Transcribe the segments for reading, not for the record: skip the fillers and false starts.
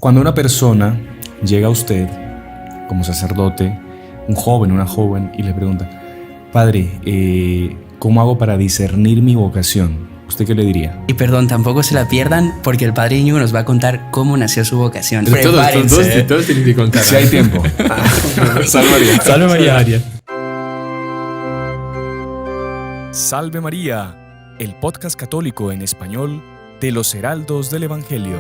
Cuando una persona llega a usted como sacerdote, un joven, una joven, y le pregunta: Padre, ¿cómo hago para discernir mi vocación? ¿Usted qué le diría? Y perdón, tampoco se la pierdan, porque el padre Íñigo nos va a contar cómo nació su vocación. Todos tienen que contar. Si hay tiempo. Salve María. Salve María. Salve María, el podcast católico en español de los Heraldos del Evangelio.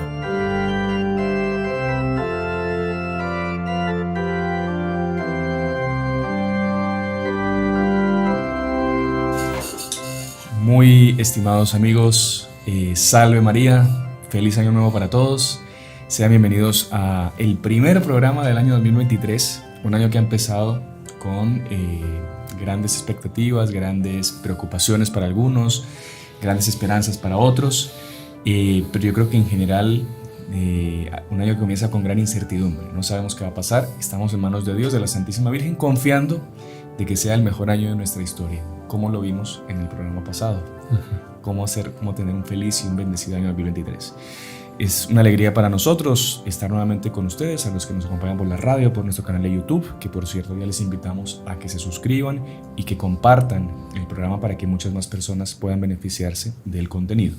Muy estimados amigos, Salve María, feliz año nuevo para todos. Sean bienvenidos a el primer programa del año 2023, un año que ha empezado con grandes expectativas, grandes preocupaciones para algunos, grandes esperanzas para otros, pero yo creo que en general un año que comienza con gran incertidumbre. No sabemos qué va a pasar, estamos en manos de Dios, de la Santísima Virgen, confiando de que sea el mejor año de nuestra historia, como lo vimos en el programa pasado. Cómo tener un feliz y un bendecido año 2023. Es una alegría para nosotros estar nuevamente con ustedes, a los que nos acompañan por la radio, por nuestro canal de YouTube, que por cierto ya les invitamos a que se suscriban y que compartan el programa para que muchas más personas puedan beneficiarse del contenido.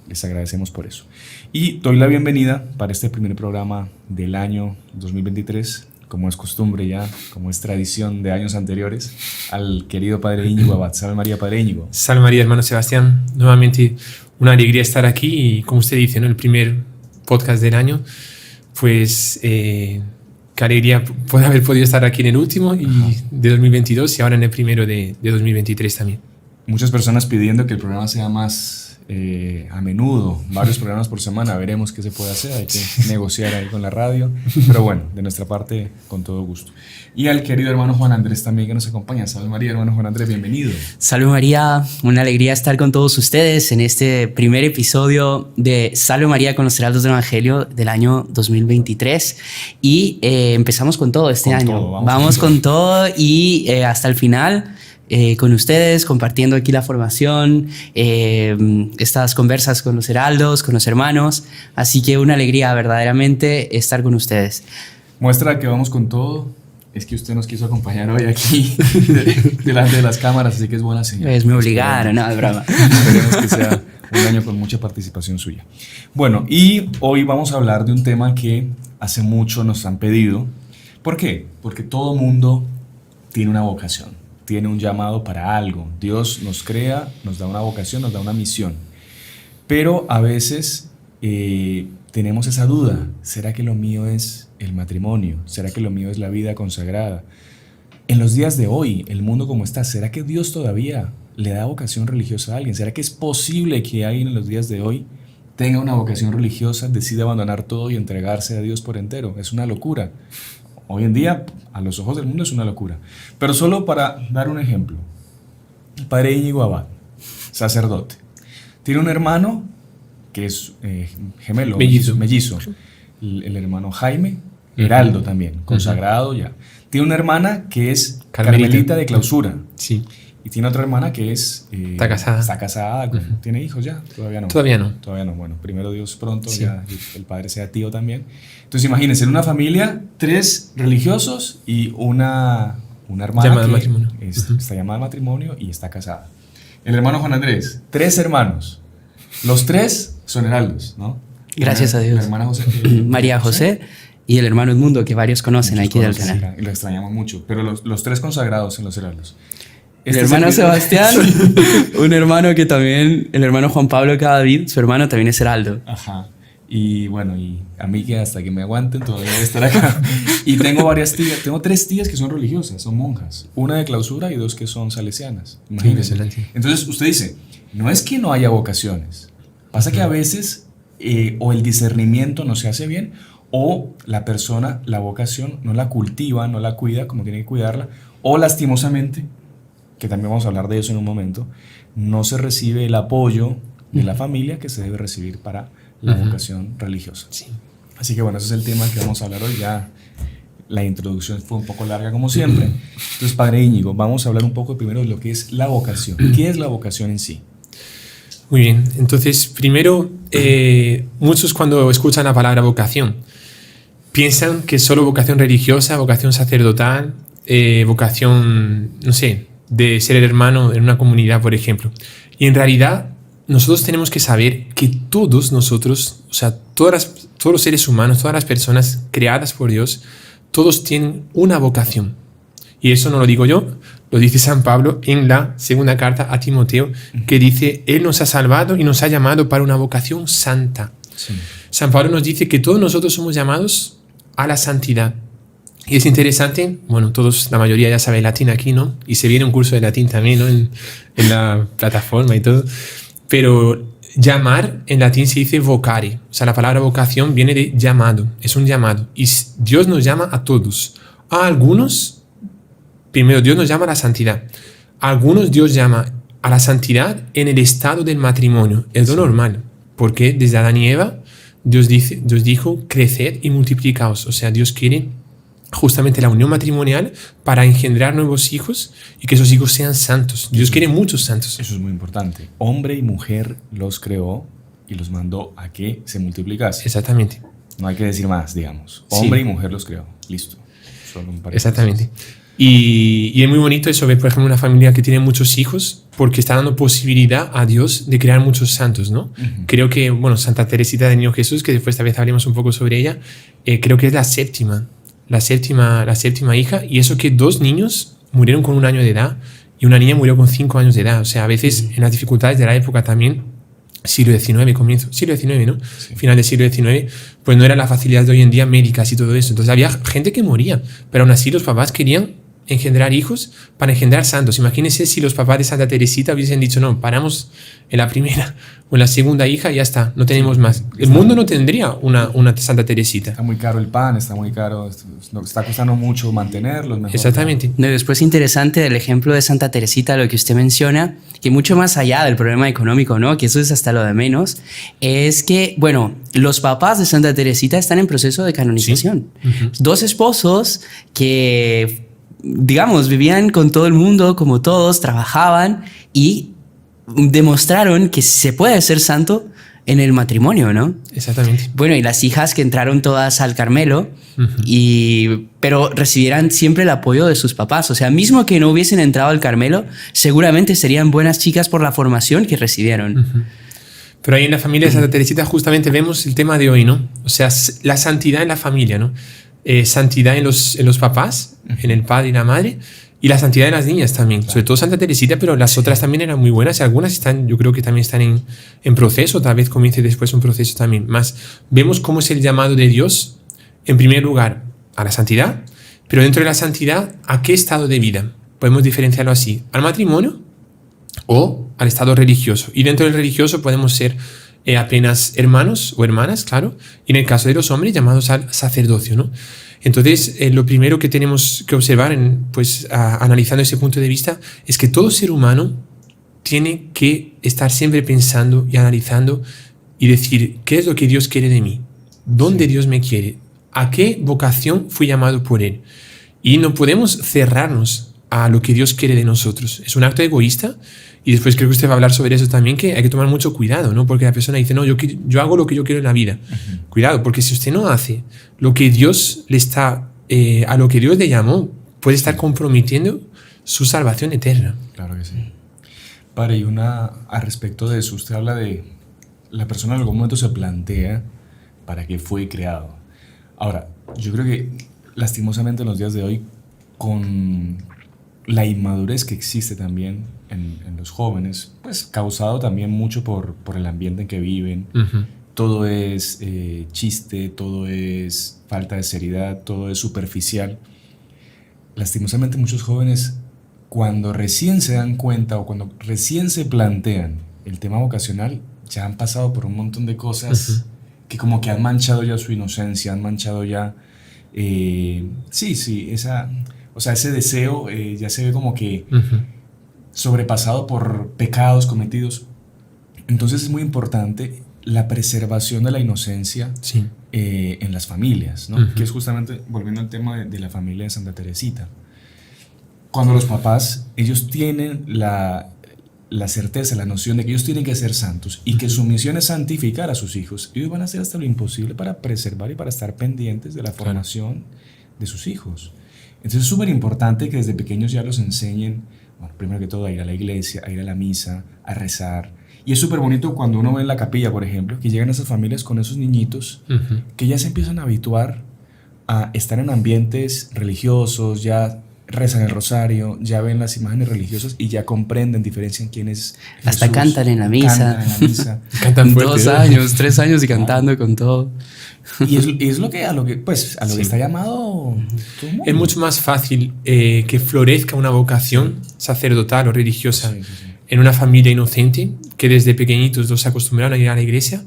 Les agradecemos por eso. Y doy la bienvenida para este primer programa del año 2023, como es costumbre ya, como es tradición de años anteriores, al querido Padre Íñigo Abad. Salve María, Padre Íñigo. Salve María, hermano Sebastián. Nuevamente una alegría estar aquí y, como usted dice, ¿no?, el primer podcast del año. Pues qué alegría poder haber podido estar aquí en el último de 2022 y ahora en el primero de 2023 también. Muchas personas pidiendo que el programa sea más a menudo, varios programas por semana. Veremos qué se puede hacer, hay que negociar ahí con la radio, pero bueno, de nuestra parte, con todo gusto. Y al querido hermano Juan Andrés también, que nos acompaña. Salve María, hermano Juan Andrés, bienvenido. Salve María, una alegría estar con todos ustedes en este primer episodio de Salve María con los Heraldos del Evangelio del año 2023. Y empezamos con todo este año. Vamos con todo y hasta el final. Con ustedes, compartiendo aquí la formación, estas conversas con los heraldos, con los hermanos. Así que una alegría verdaderamente estar con ustedes. Muestra que vamos con todo es que usted nos quiso acompañar hoy aquí delante de las cámaras, así que es buena señal. Me obligaron, no, es broma. Esperemos que sea un año con mucha participación suya. Bueno, y hoy vamos a hablar de un tema que hace mucho nos han pedido. ¿Por qué? Porque todo mundo tiene una vocación. Tiene un llamado para algo. Dios nos crea, nos da una vocación, nos da una misión. Pero a veces tenemos esa duda. ¿Será que lo mío es el matrimonio? ¿Será que lo mío es la vida consagrada? En los días de hoy, el mundo como está, ¿será que Dios todavía le da vocación religiosa a alguien? ¿Será que es posible que alguien en los días de hoy tenga una vocación religiosa, decida abandonar todo y entregarse a Dios por entero? Es una locura. Hoy en día, a los ojos del mundo, es una locura. Pero solo para dar un ejemplo. Padre Íñigo Abad, sacerdote. Tiene un hermano que es gemelo, mellizo. El hermano Jaime, heraldo también, consagrado ya. Tiene una hermana que es carmelita de clausura. Sí. Y tiene otra hermana que es... está casada. Está casada. ¿Tiene hijos ya? Todavía no. Todavía no. Bueno, primero Dios pronto, sí. Ya el padre sea tío también. Entonces imagínense, en una familia, 3 religiosos y una hermana llamada matrimonio. Está llamada matrimonio y está casada. El hermano Juan Andrés, 3 hermanos. Los 3 son heraldos, ¿no? Gracias a Dios. La hermana María José y el hermano Edmundo, que varios conocen aquí del canal. Y lo extrañamos mucho, pero los 3 consagrados en los heraldos. El hermano Sebastián, un hermano que también, el hermano Juan Pablo Cadavid, su hermano también es heraldo. Ajá. Y bueno, y a mí que hasta que me aguanten todavía voy a estar acá. Y tengo varias tías, tengo 3 tías que son religiosas, son monjas. Una de clausura y 2 que son salesianas. Imagínense. Entonces usted dice, no es que no haya vocaciones. Pasa que a veces o el discernimiento no se hace bien o la persona, la vocación, no la cultiva, no la cuida como tiene que cuidarla, o lastimosamente, que también vamos a hablar de eso en un momento, no se recibe el apoyo de la familia que se debe recibir para la vocación religiosa. Sí. Así que bueno, ese es el tema que vamos a hablar hoy. Ya la introducción fue un poco larga como siempre. Entonces, Padre Íñigo, vamos a hablar un poco primero de lo que es la vocación. ¿Qué es la vocación en sí? Muy bien, entonces primero, muchos cuando escuchan la palabra vocación piensan que es solo vocación religiosa, vocación sacerdotal, vocación, no sé, de ser el hermano en una comunidad, por ejemplo. Y en realidad nosotros tenemos que saber que todos nosotros, o sea, todos los seres humanos, todas las personas creadas por Dios, todos tienen una vocación. Y eso no lo digo yo, lo dice San Pablo en la segunda carta a Timoteo, que dice, Él nos ha salvado y nos ha llamado para una vocación santa. Sí. San Pablo nos dice que todos nosotros somos llamados a la santidad. Y es interesante, bueno, todos, la mayoría ya sabe latín aquí, ¿no? Y se viene un curso de latín también, ¿no? En la plataforma y todo. Pero llamar en latín se dice vocare. O sea, la palabra vocación viene de llamado, es un llamado. Y Dios nos llama a todos. A algunos, primero Dios nos llama a la santidad. A algunos Dios llama a la santidad en el estado del matrimonio, es lo normal. Porque desde Adán y Eva, Dios dijo, creced y multiplicaos. O sea, Dios quiere justamente la unión matrimonial para engendrar nuevos hijos y que esos hijos sean santos. Dios quiere muchos santos. Eso es muy importante. Hombre y mujer los creó y los mandó a que se multiplicasen. Exactamente. No hay que decir más, digamos. Hombre y mujer los creó. Listo. Solo un par de Exactamente. Y es muy bonito eso, ver, por ejemplo, una familia que tiene muchos hijos porque está dando posibilidad a Dios de crear muchos santos, ¿no? Creo que, bueno, Santa Teresita del Niño Jesús, que después tal vez hablemos un poco sobre ella, creo que es la séptima hija, y eso que 2 niños murieron con 1 año de edad y una niña murió con 5 años de edad. O sea, a veces en las dificultades de la época también, siglo XIX, ¿no? Sí. Final del siglo XIX, pues no era la facilidad de hoy en día médicas y todo eso. Entonces había gente que moría, pero aún así los papás querían engendrar hijos para engendrar santos. Imagínense si los papás de Santa Teresita hubiesen dicho, no, paramos en la primera o en la segunda hija y ya está, no tenemos más. El mundo no tendría una Santa Teresita. Está muy caro el pan, está muy caro, está costando mucho mantenerlos. Exactamente. No, después interesante del ejemplo de Santa Teresita, lo que usted menciona, que mucho más allá del problema económico, ¿no? Que eso es hasta lo de menos, es que, bueno, los papás de Santa Teresita están en proceso de canonización. Sí. 2 esposos que, digamos, vivían con todo el mundo, como todos, trabajaban y demostraron que se puede ser santo en el matrimonio, ¿no? Exactamente. Bueno, y las hijas que entraron todas al Carmelo, pero recibieran siempre el apoyo de sus papás. O sea, mismo que no hubiesen entrado al Carmelo, seguramente serían buenas chicas por la formación que recibieron. Pero ahí en la familia de Santa Teresita justamente vemos el tema de hoy, ¿no? O sea, la santidad en la familia, ¿no? Santidad en los papás, en el padre y la madre, y la santidad de las niñas también, sobre todo Santa Teresita, pero las otras también eran muy buenas y algunas están, yo creo que también están en proceso, tal vez comience después un proceso también. Más vemos cómo es el llamado de Dios, en primer lugar, a la santidad, pero dentro de la santidad, ¿a qué estado de vida? Podemos diferenciarlo así, al matrimonio o al estado religioso. Y dentro del religioso podemos ser apenas hermanos o hermanas, claro, y en el caso de los hombres llamados al sacerdocio, ¿no? Entonces, lo primero que tenemos que observar, analizando ese punto de vista, es que todo ser humano tiene que estar siempre pensando y analizando y decir, ¿qué es lo que Dios quiere de mí? ¿Dónde Dios me quiere? ¿A qué vocación fui llamado por Él? Y no podemos cerrarnos a lo que Dios quiere de nosotros. Es un acto egoísta. Y después creo que usted va a hablar sobre eso también, que hay que tomar mucho cuidado, ¿no? Porque la persona dice, no, yo hago lo que yo quiero en la vida. Cuidado, porque si usted no hace lo que Dios le está, a lo que Dios le llamó, puede estar comprometiendo su salvación eterna. Claro que sí. Padre, y al respecto de eso, usted habla de la persona en algún momento se plantea para qué fue creado. Ahora, yo creo que lastimosamente en los días de hoy, con la inmadurez que existe también en los jóvenes, pues causado también mucho por el ambiente en que viven. Todo es chiste, todo es falta de seriedad, todo es superficial. Lastimosamente muchos jóvenes, cuando recién se dan cuenta o cuando recién se plantean el tema vocacional, ya han pasado por un montón de cosas que como que han manchado ya su inocencia, han manchado ya ese deseo ya se ve como que sobrepasado por pecados cometidos. Entonces es muy importante la preservación de la inocencia en las familias, ¿no? Que es justamente, volviendo al tema de la familia de Santa Teresita. Cuando los papás, ellos tienen la certeza, la noción de que ellos tienen que ser santos y que su misión es santificar a sus hijos, ellos van a hacer hasta lo imposible para preservar y para estar pendientes de la formación de sus hijos. Entonces es súper importante que desde pequeños ya los enseñen, bueno, primero que todo, a ir a la iglesia, a ir a la misa, a rezar. Y es súper bonito cuando uno ve en la capilla, por ejemplo, que llegan esas familias con esos niñitos que ya se empiezan a habituar a estar en ambientes religiosos, ya rezan el rosario, ya ven las imágenes religiosas y ya comprenden, diferencian quién es Jesús. Hasta cantan en la misa. Cantan fuerte, 2 años, 3 años y cantando con todo. Y es lo que a lo que está llamado todo el mundo. Es mucho más fácil que florezca una vocación sacerdotal o religiosa en una familia inocente que desde pequeñitos los acostumbraron a ir a la iglesia,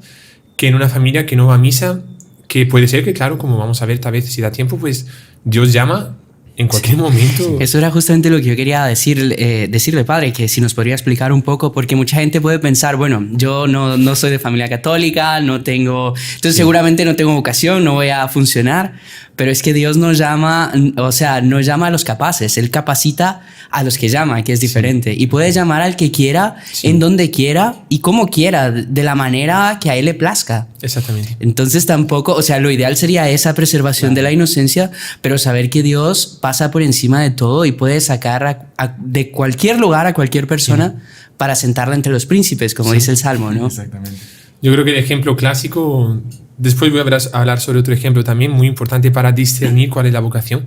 que en una familia que no va a misa, que puede ser que, claro, como vamos a ver tal vez si da tiempo, pues Dios llama en cualquier momento. Eso era justamente lo que yo quería decirle, padre, que si nos podría explicar un poco, porque mucha gente puede pensar, bueno, yo no soy de familia católica, entonces seguramente no tengo vocación, no voy a funcionar, pero es que Dios nos llama, o sea, no llama a los capaces, Él capacita a los que llama, que es diferente, y puede llamar al que quiera, en donde quiera y como quiera, de la manera que a Él le plazca. Exactamente. Entonces tampoco, o sea, lo ideal sería esa preservación de la inocencia, pero saber que Dios pasa por encima de todo y puede sacar de cualquier lugar a cualquier persona para sentarla entre los príncipes, como dice el Salmo, ¿no? Exactamente. Yo creo que el ejemplo clásico, después voy a hablar sobre otro ejemplo también muy importante para discernir cuál es la vocación,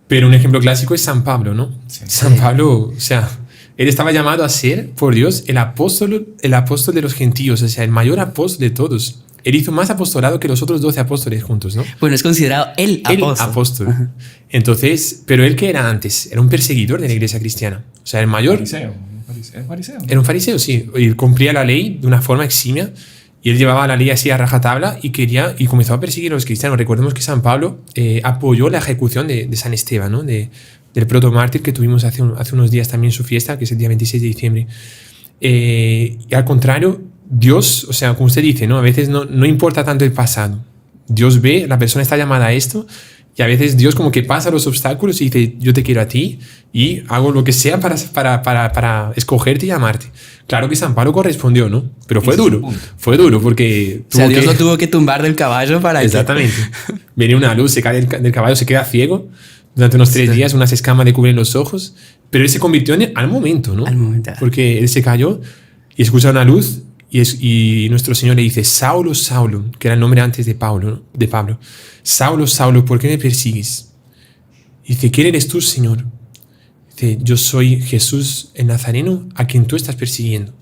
pero un ejemplo clásico es San Pablo, ¿no? Sí. San Pablo, o sea, él estaba llamado a ser, por Dios, el apóstol de los gentiles, o sea, el mayor apóstol de todos. Él hizo más apostolado que los otros 12 apóstoles juntos, ¿no? Bueno, es considerado el apóstol. El apóstol. Entonces, pero él que era antes, era un perseguidor de la iglesia cristiana. O sea, el mayor... Fariseo. Era un fariseo, sí. Y cumplía la ley de una forma eximia. Y él llevaba la ley así a rajatabla y comenzó a perseguir a los cristianos. Recordemos que San Pablo apoyó la ejecución de San Esteban, ¿no? Del protomártir que tuvimos hace unos días también su fiesta, que es el día 26 de diciembre. Y al contrario, Dios, o sea, como usted dice, ¿no? A veces no importa tanto el pasado. Dios ve, la persona está llamada a esto, y a veces Dios como que pasa los obstáculos y dice, yo te quiero a ti y hago lo que sea para escogerte y amarte. Claro que San Pablo correspondió, ¿no? Pero fue duro porque... O sea, Dios lo tuvo que tumbar del caballo para... Exactamente. Viene una luz, se cae del caballo, se queda ciego durante unos 3 días, unas escamas le cubren los ojos, pero él se convirtió al momento, ¿no? Al momento. Porque él se cayó y escucha una luz y nuestro Señor le dice, Saulo, Saulo, que era el nombre antes de Pablo, Saulo, Saulo, ¿por qué me persigues? Y dice, ¿quién eres tú, Señor? Dice, yo soy Jesús el Nazareno a quien tú estás persiguiendo.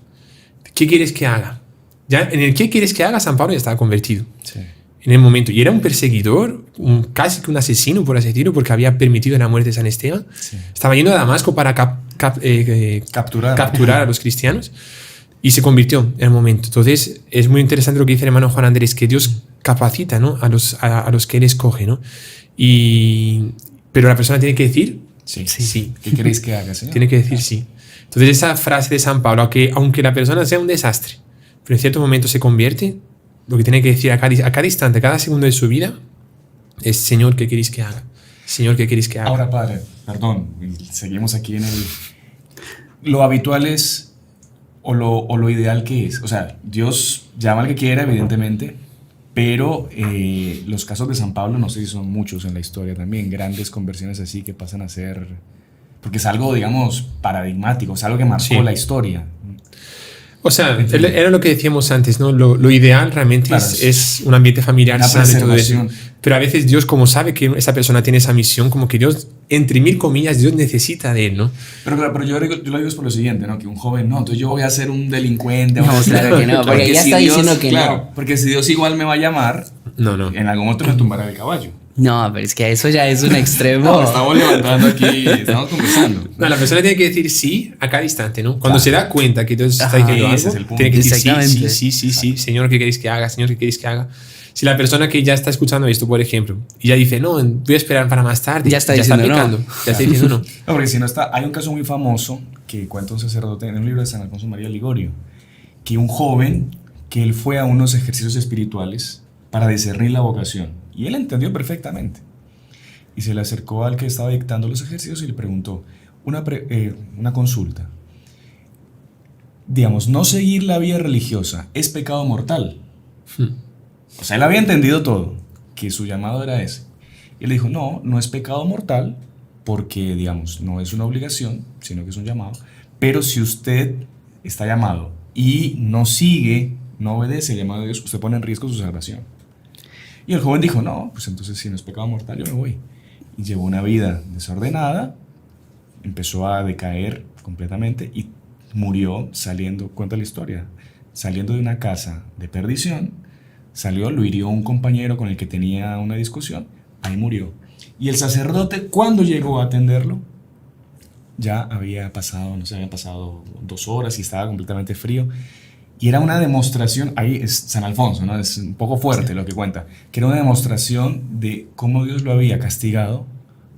¿Qué quieres que haga? Ya en el ¿qué quieres que haga? San Pablo ya estaba convertido. Sí. En el momento. Y era un perseguidor, casi que un asesino, por así decirlo, porque había permitido la muerte de San Esteban. Sí. Estaba yendo a Damasco para capturar a los cristianos. Y se convirtió en el momento. Entonces, es muy interesante lo que dice el hermano Juan Andrés, que Dios capacita, ¿no? a los que Él escoge, ¿no? Pero la persona tiene que decir sí. ¿Qué queréis que haga, Señor? Tiene que decir sí. Entonces, esa frase de San Pablo, aunque la persona sea un desastre, pero en cierto momento se convierte, lo que tiene que decir a cada instante, a cada segundo de su vida, es Señor, ¿qué queréis que haga? Señor, ¿qué queréis que haga? Ahora, padre, perdón, seguimos aquí en lo habitual es... O lo ideal que es. O sea, Dios llama al que quiera, evidentemente, pero los casos de San Pablo no sé si son muchos en la historia también, grandes conversiones así que pasan a ser... Porque es algo, digamos, paradigmático, es algo que marcó la historia. O sea, era lo que decíamos antes, ¿no? Lo ideal realmente es un ambiente familiar sano y todo eso. Pero a veces Dios, como sabe que esa persona tiene esa misión, como que Dios, entre mil comillas, Dios necesita de él, ¿no? Pero yo lo digo es por lo siguiente, ¿no? Que un joven, no, entonces yo voy a ser un delincuente. No, claro que no, porque ya está diciendo que no. Porque si Dios igual me va a llamar, en algún momento me tumbará el caballo. No, pero es que eso ya es un extremo. No, estamos levantando aquí, estamos conversando. No, la persona tiene que decir sí a cada instante, ¿no? Cuando se da cuenta que Dios está diciendo algo, tiene que decir sí, Señor, ¿qué queréis que haga? Señor, ¿qué queréis que haga? Si la persona que ya está escuchando esto, por ejemplo, y ya dice, no, voy a esperar para más tarde, ya está diciendo pecando, ya está diciendo no. No, porque si no está, hay un caso muy famoso que cuenta un sacerdote en un libro de San Alfonso María Ligorio, que un joven, que él fue a unos ejercicios espirituales para discernir la vocación, y él entendió perfectamente. Y se le acercó al que estaba dictando los ejercicios y le preguntó una consulta. digamos, no seguir la vía religiosa es pecado mortal. O sea, él había entendido todo, que su llamado era ese. Y él dijo, no, no es pecado mortal, porque, digamos, no es una obligación, sino que es un llamado. Pero si usted está llamado y no sigue, no obedece el llamado de Dios, usted pone en riesgo su salvación. Y el joven dijo, no, pues entonces si no es pecado mortal, yo me voy. Y llevó una vida desordenada, empezó a decaer completamente y murió saliendo, cuenta la historia, saliendo de una casa de perdición, salió, lo hirió un compañero con el que tenía una discusión, ahí murió. Y el sacerdote, cuando llegó a atenderlo, ya había pasado, no sé, habían pasado 2 horas y estaba completamente frío. Y era una demostración, ahí es San Alfonso, ¿no? Es un poco fuerte lo que cuenta, que era una demostración de cómo Dios lo había castigado,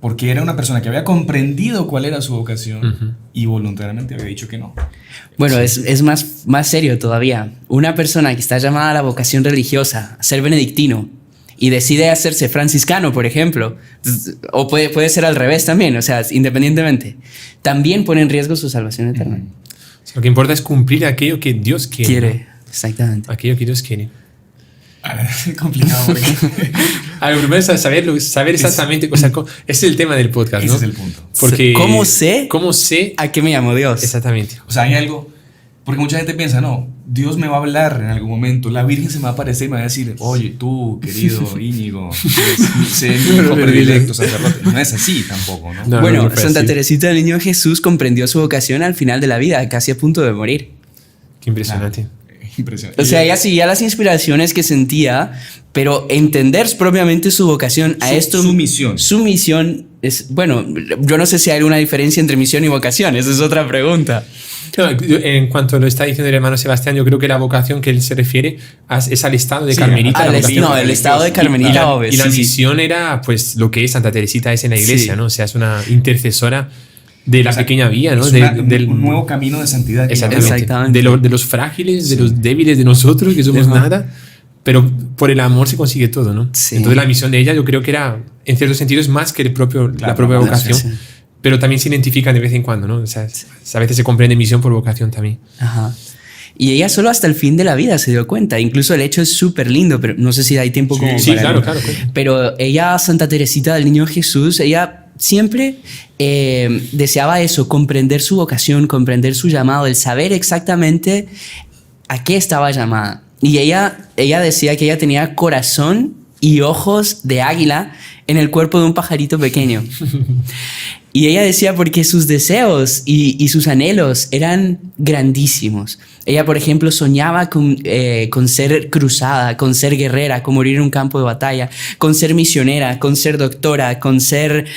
porque era una persona que había comprendido cuál era su vocación y voluntariamente había dicho que no. Bueno, es más serio todavía. Una persona que está llamada a la vocación religiosa, a ser benedictino, y decide hacerse franciscano, por ejemplo, o puede ser al revés también, o sea, independientemente, también pone en riesgo su salvación eterna. O sea, lo que importa es cumplir aquello que Dios quiere. ¿No? Exactamente. Aquello que Dios quiere. Es complicado porque... A lo primero es saber exactamente, o sea, ese es el tema del podcast, ¿no? Ese es el punto. Porque ¿Cómo sé a a qué me llamó Dios? Exactamente. O sea, hay algo, porque mucha gente piensa, no, Dios me va a hablar en algún momento, la Virgen se me va a aparecer y me va a decir, oye, tú, querido Íñigo, sé mi hijo predilecto sacerdote. No es así tampoco, ¿no? Bueno, no fue Santa así. Teresita del Niño Jesús comprendió su vocación al final de la vida, casi a punto de morir. Qué impresionante. Impresionante. O sea, ella seguía las inspiraciones que sentía, pero entender propiamente su vocación a esto... Su misión. Su misión es... Bueno, yo no sé si hay alguna diferencia entre misión y vocación, esa es otra pregunta. No, en cuanto lo está diciendo el hermano Sebastián, yo creo que la vocación que él se refiere es al estado de Carmelita. El estado de Carmelita. Y la misión era pues lo que Santa Teresita es en la iglesia, ¿no? O sea, es una intercesora de la pequeña vía, ¿no? Un nuevo camino de santidad. Exactamente. De los frágiles, de los débiles de nosotros, que somos nada, pero por el amor se consigue todo, ¿no? Sí. Entonces la misión de ella yo creo que era, en cierto sentido, es más que la propia vocación. Sí. Pero también se identifican de vez en cuando, ¿no? O sea, a veces se comprende misión por vocación también. Ajá. Y ella solo hasta el fin de la vida se dio cuenta. Incluso el hecho es súper lindo, pero no sé si hay tiempo como Sí, para... claro. Pero ella, Santa Teresita del Niño Jesús, ella siempre deseaba eso, comprender su vocación, comprender su llamado, el saber exactamente a qué estaba llamada. Y ella decía que ella tenía corazón y ojos de águila en el cuerpo de un pajarito pequeño. Y ella decía porque sus deseos y sus anhelos eran grandísimos. Ella, por ejemplo, soñaba con ser cruzada, con ser guerrera, con morir en un campo de batalla, con ser misionera, con ser doctora, con ser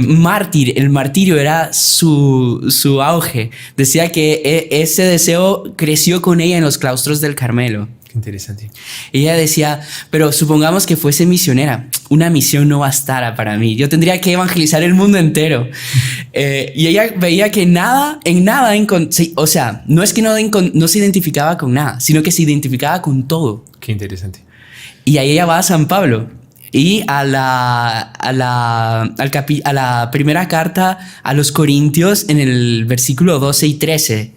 mártir. El martirio era su auge. Decía que ese deseo creció con ella en los claustros del Carmelo. Qué interesante. Ella decía, pero supongamos que fuese misionera, una misión no bastara para mí, yo tendría que evangelizar el mundo entero. Y ella veía que o sea, no es que no se identificaba con nada, sino que se identificaba con todo. Qué interesante. Y ahí ella va a San Pablo y a la primera carta a los Corintios en el versículo 12 y 13,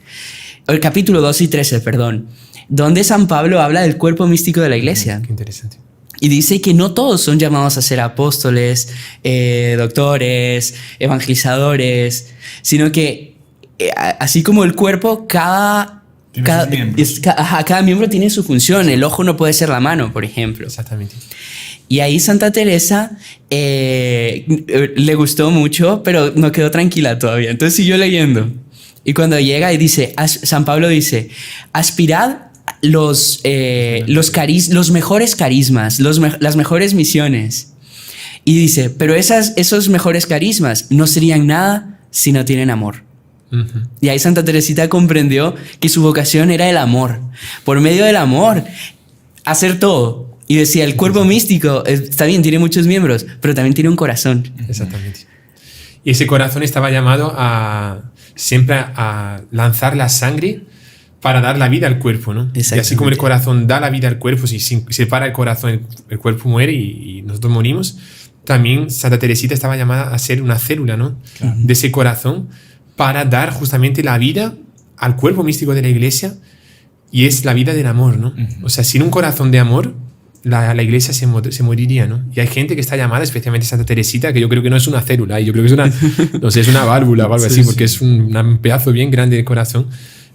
el capítulo 12 y 13, perdón, donde San Pablo habla del cuerpo místico de la iglesia. Qué interesante. Y dice que no todos son llamados a ser apóstoles, doctores, evangelizadores, sino que así como el cuerpo, cada miembro tiene su función. El ojo no puede ser la mano, por ejemplo. Exactamente. Y ahí Santa Teresa le gustó mucho, pero no quedó tranquila todavía. Entonces siguió leyendo. Y cuando llega y dice, San Pablo dice, aspirad los mejores carismas, las mejores misiones. Y dice, pero esos mejores carismas no serían nada si no tienen amor. Y ahí Santa Teresita comprendió que su vocación era el amor. Por medio del amor, hacer todo. Y decía, el cuerpo místico, está bien, tiene muchos miembros, pero también tiene un corazón. Exactamente. Y ese corazón estaba llamado siempre a lanzar la sangre para dar la vida al cuerpo, ¿no? Y así como el corazón da la vida al cuerpo, si se para el corazón, el cuerpo muere y nosotros morimos, también Santa Teresita estaba llamada a ser una célula, ¿no? Claro. De ese corazón para dar justamente la vida al cuerpo místico de la iglesia y es la vida del amor, ¿no? Ujú. O sea, sin un corazón de amor, la iglesia se moriría, ¿no? Y hay gente que está llamada, especialmente Santa Teresita, que yo creo que no es una célula, yo creo que es una, no sé, es una válvula o algo Sí, así, sí. porque es un pedazo bien grande de corazón,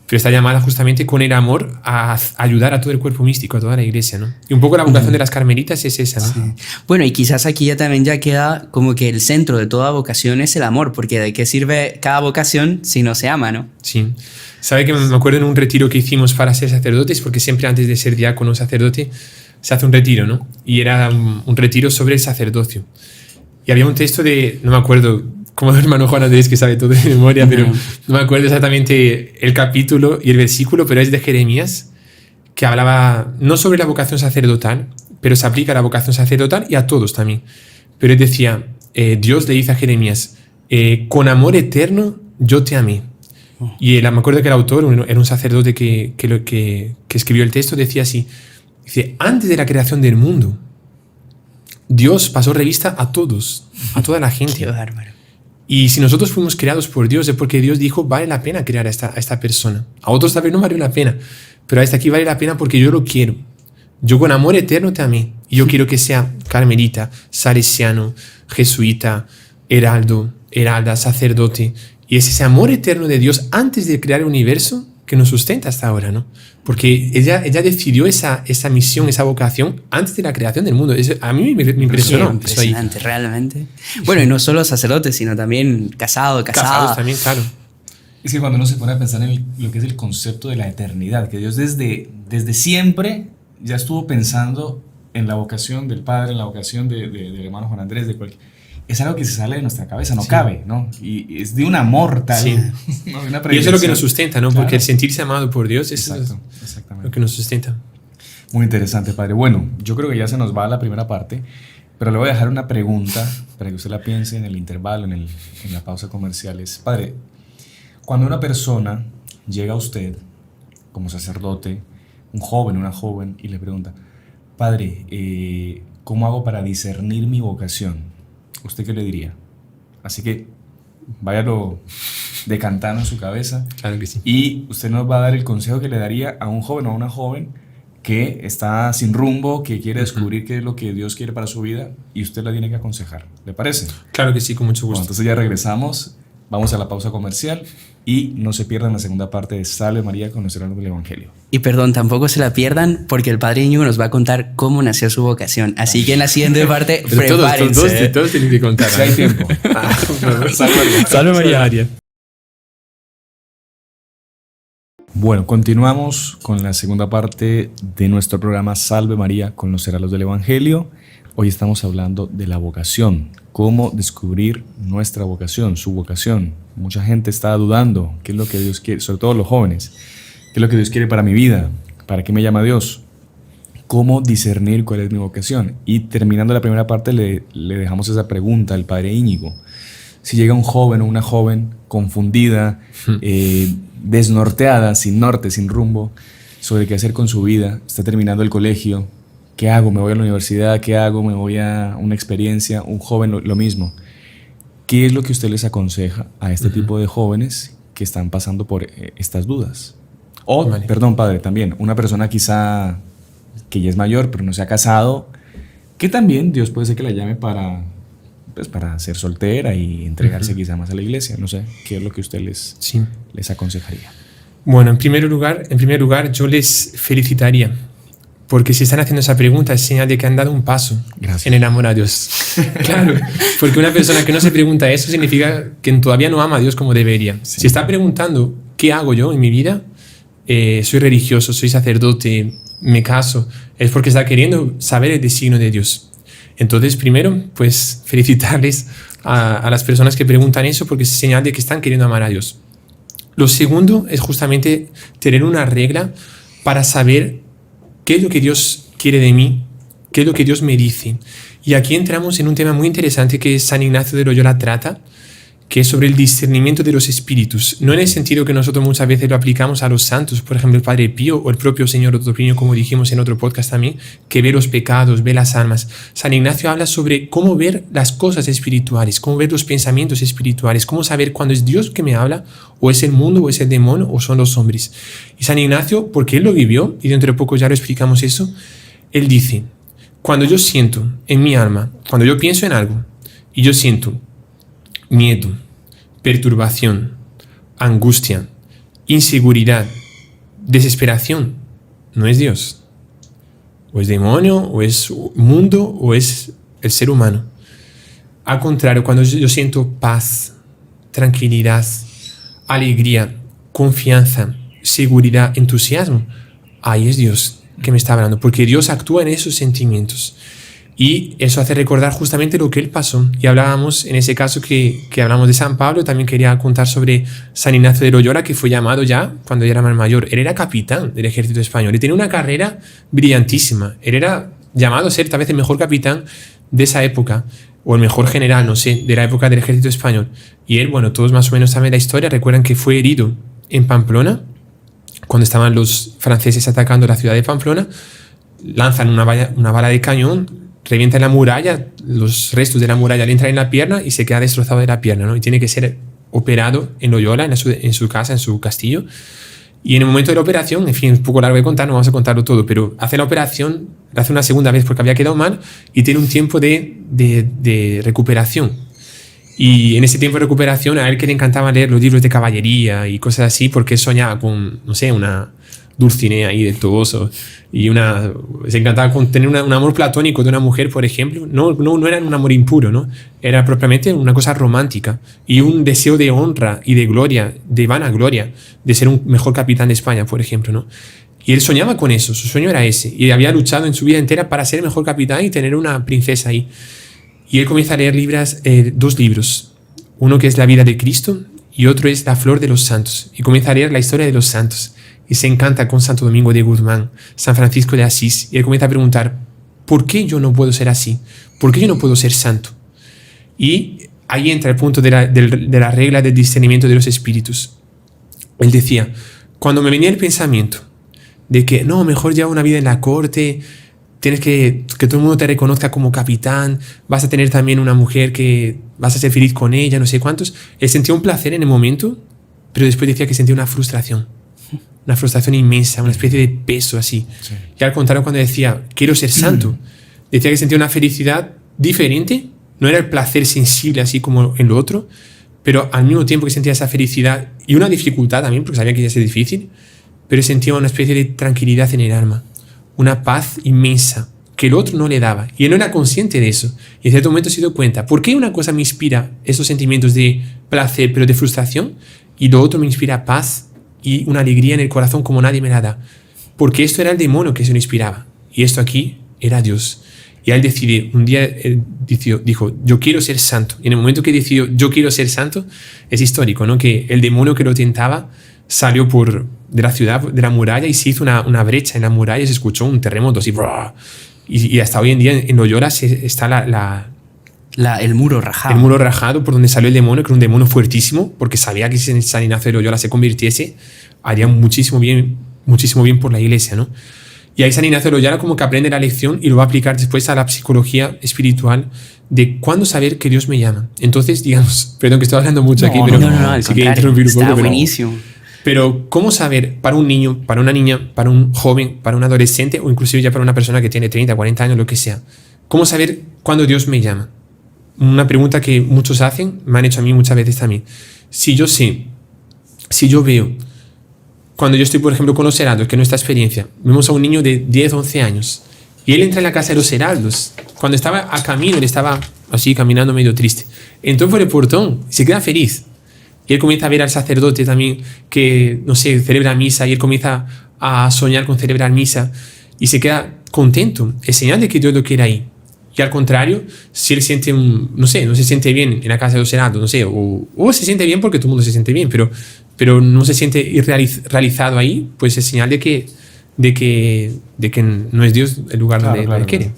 pero está llamada justamente con el amor a ayudar a todo el cuerpo místico, a toda la iglesia, ¿no? Y un poco la vocación de las carmelitas es esa, ¿no? Bueno, y quizás aquí ya también ya queda como que el centro de toda vocación es el amor, porque ¿de qué sirve cada vocación si no se ama, no? Sí. ¿Sabe que me acuerdo en un retiro que hicimos para ser sacerdotes? Porque siempre antes de ser diácono o sacerdote se hace un retiro, ¿no? Y era un retiro sobre el sacerdocio. Y había un texto de, no me acuerdo, como el hermano Juan Andrés que sabe todo de memoria, pero no me acuerdo exactamente el capítulo y el versículo, pero es de Jeremías, que hablaba no sobre la vocación sacerdotal, pero se aplica a la vocación sacerdotal y a todos también. Pero él decía, Dios le dice a Jeremías, con amor eterno yo te amé. Y me acuerdo que el autor era un sacerdote que escribió el texto, decía así, dice, antes de la creación del mundo, Dios pasó revista a todos, a toda la gente. Qué bárbaro. Y si nosotros fuimos creados por Dios es porque Dios dijo, vale la pena crear a esta persona. A otros tal vez no vale la pena, pero a este aquí vale la pena porque yo lo quiero. Yo con amor eterno te amé. Y yo quiero que sea carmelita, salesiano, jesuita, heralda, sacerdote. Y es ese amor eterno de Dios antes de crear el universo que nos sustenta hasta ahora, ¿no? Porque ella decidió esa misión, esa vocación antes de la creación del mundo. A mí me impresionó. Impresionante, realmente. Bueno, y no solo sacerdotes, sino también casada. Casados también, claro. Es que cuando uno se pone a pensar en lo que es el concepto de la eternidad, que Dios desde siempre ya estuvo pensando en la vocación del Padre, en la vocación del hermano Juan Andrés, de cualquier... Es algo que se sale de nuestra cabeza, no cabe, ¿no? Y es de un amor tal. Sí. ¿No? De una Y eso es lo que nos sustenta, ¿no? Claro. Porque el sentirse amado por Dios es Exactamente. lo que nos sustenta. Muy interesante, padre. Bueno, yo creo que ya se nos va la primera parte, pero le voy a dejar una pregunta para que usted la piense en el intervalo, en la pausa comercial. Padre, cuando una persona llega a usted como sacerdote, un joven, una joven, y le pregunta, padre, ¿cómo hago para discernir mi vocación? ¿Usted qué le diría? Así que váyalo decantando en su cabeza. Claro que sí. Y usted nos va a dar el consejo que le daría a un joven o a una joven que está sin rumbo, que quiere descubrir qué es lo que Dios quiere para su vida y usted la tiene que aconsejar. ¿Le parece? Claro que sí, con mucho Bueno, gusto. entonces ya regresamos, vamos a la pausa comercial y no se pierdan la segunda parte de Salve María con nuestro hermano del Evangelio. Y perdón, tampoco se la pierdan porque el padre Íñigo nos va a contar cómo nació su vocación. Así que en la siguiente parte, Pero prepárense. todos tienen que contar. Si hay tiempo. Salve María. Bueno, continuamos con la segunda parte de nuestro programa Salve María con los heraldos del Evangelio. Hoy estamos hablando de la vocación, cómo descubrir nuestra vocación, su vocación. Mucha gente está dudando qué es lo que Dios quiere, sobre todo los jóvenes, qué es lo que Dios quiere para mi vida, para qué me llama Dios, cómo discernir cuál es mi vocación. Y terminando la primera parte le dejamos esa pregunta al padre Íñigo. Si llega un joven o una joven confundida, desnorteada, sin norte, sin rumbo, sobre qué hacer con su vida, está terminando el colegio, ¿qué hago? ¿Me voy a la universidad? ¿Qué hago? ¿Me voy a una experiencia? Un joven lo mismo. ¿Qué es lo que usted les aconseja a este tipo de jóvenes que están pasando por estas dudas? O, perdón, padre, también, una persona quizá que ya es mayor, pero no se ha casado, que también Dios puede ser que la llame para ser soltera y entregarse quizá más a la iglesia. No sé, ¿qué es lo que usted les aconsejaría? Bueno, en primer lugar, yo les felicitaría. Porque si están haciendo esa pregunta es señal de que han dado un paso en el amor a Dios. Claro, porque una persona que no se pregunta eso significa que todavía no ama a Dios como debería. Sí. Si está preguntando ¿qué hago yo en mi vida? Soy religioso, soy sacerdote, me caso. Es porque está queriendo saber el designio de Dios. Entonces, primero, pues felicitarles a las personas que preguntan eso porque es señal de que están queriendo amar a Dios. Lo segundo es justamente tener una regla para saber qué es lo que Dios quiere de mí, qué es lo que Dios me dice. Y aquí entramos en un tema muy interesante que San Ignacio de Loyola trata, que es sobre el discernimiento de los espíritus. No en el sentido que nosotros muchas veces lo aplicamos a los santos, por ejemplo el Padre Pío o el propio Señor Otopinio, como dijimos en otro podcast también, que ve los pecados, ve las almas. San Ignacio habla sobre cómo ver las cosas espirituales, cómo ver los pensamientos espirituales, cómo saber cuándo es Dios que me habla, o es el mundo, o es el demonio, o son los hombres. Y San Ignacio, porque él lo vivió, y dentro de poco ya lo explicamos eso, él dice, cuando yo siento en mi alma, cuando yo pienso en algo, y yo siento miedo, perturbación, angustia, inseguridad, desesperación, no es Dios. O es demonio, o es mundo, o es el ser humano. Al contrario, cuando yo siento paz, tranquilidad, alegría, confianza, seguridad, entusiasmo, ahí es Dios que me está hablando, porque Dios actúa en esos sentimientos. Y eso hace recordar justamente lo que él pasó. Y hablábamos, en ese caso que hablamos de San Pablo, también quería contar sobre San Ignacio de Loyola, que fue llamado ya cuando ya era más mayor. Él era capitán del ejército español y tenía una carrera brillantísima. Él era llamado a ser tal vez el mejor capitán de esa época, o el mejor general, no sé, de la época del ejército español. Y él, bueno, todos más o menos saben la historia, recuerdan que fue herido en Pamplona, cuando estaban los franceses atacando la ciudad de Pamplona, lanzan una bala de cañón, revienta la muralla, los restos de la muralla le entran en la pierna y se queda destrozado de la pierna, ¿no? Y tiene que ser operado en Loyola, en su casa, en su castillo. Y en el momento de la operación, en fin, es un poco largo de contar, no vamos a contarlo todo, pero hace la operación, la hace una segunda vez porque había quedado mal y tiene un tiempo de recuperación. Y en ese tiempo de recuperación a él que le encantaba leer los libros de caballería y cosas así porque soñaba con, no sé, una Dulcinea ahí de Toboso y se encantaba con tener un amor platónico de una mujer, por ejemplo. No era un amor impuro, ¿no? Era propiamente una cosa romántica y un deseo de honra y de gloria, de vanagloria, de ser un mejor capitán de España, por ejemplo, ¿no? Y él soñaba con eso, su sueño era ese, y había luchado en su vida entera para ser el mejor capitán y tener una princesa ahí. Y él comienza a leer dos libros, uno que es la vida de Cristo y otro es la flor de los santos, y comienza a leer la historia de los santos. Y se encanta con Santo Domingo de Guzmán, San Francisco de Asís. Y él comienza a preguntar, ¿por qué yo no puedo ser así? ¿Por qué yo no puedo ser santo? Y ahí entra el punto de la regla del discernimiento de los espíritus. Él decía, cuando me venía el pensamiento de que no, mejor llevar una vida en la corte, tienes que todo el mundo te reconozca como capitán, vas a tener también una mujer que vas a ser feliz con ella, no sé cuántos. Él sentía un placer en el momento, pero después decía que sentía una frustración inmensa, una especie de peso así. Sí. Y al contrario, cuando decía, quiero ser santo, decía que sentía una felicidad diferente, no era el placer sensible así como en lo otro, pero al mismo tiempo que sentía esa felicidad y una dificultad también, porque sabía que iba a ser difícil, pero sentía una especie de tranquilidad en el alma, una paz inmensa que el otro no le daba. Y él no era consciente de eso. Y en cierto momento se dio cuenta, ¿por qué una cosa me inspira esos sentimientos de placer, pero de frustración, y lo otro me inspira paz y una alegría en el corazón como nadie me la da? Porque esto era el demonio que se lo inspiraba y esto aquí era Dios. Y él decide, un día él dijo, yo quiero ser santo. Y en el momento que decidió, yo quiero ser santo, es histórico, ¿no? Que el demonio que lo tentaba salió de la ciudad, de la muralla, y se hizo una brecha en la muralla y se escuchó un terremoto así. Y hasta hoy en día en Loyola está el muro rajado. El muro rajado por donde salió el demonio, que era un demonio fuertísimo, porque sabía que si San Ignacio de Loyola se convirtiese, haría muchísimo bien por la iglesia, ¿no? Y ahí San Ignacio de Loyola como que aprende la lección y lo va a aplicar después a la psicología espiritual de cuándo saber que Dios me llama. Entonces, digamos, perdón que estoy hablando mucho aquí, pero sí que interrumpir un poco. Está buenísimo. Pero ¿cómo saber para un niño, para una niña, para un joven, para un adolescente o inclusive ya para una persona que tiene 30, 40 años, lo que sea? ¿Cómo saber cuándo Dios me llama? Una pregunta que muchos hacen, me han hecho a mí muchas veces también. Si yo veo, cuando yo estoy, por ejemplo, con los heraldos, que es nuestra experiencia, vemos a un niño de 10, 11 años y él entra en la casa de los heraldos. Cuando estaba a camino, él estaba así caminando medio triste. Entró por el portón, se queda feliz. Y él comienza a ver al sacerdote también que, no sé, celebra misa y él comienza a soñar con celebrar misa y se queda contento. Es señal de que Dios lo quiere ahí. Y al contrario, si él siente no se siente bien en la casa de los heraldos, no sé, o se siente bien porque todo el mundo se siente bien, pero no se siente realizado ahí, pues es señal de que no es Dios el lugar donde quiere.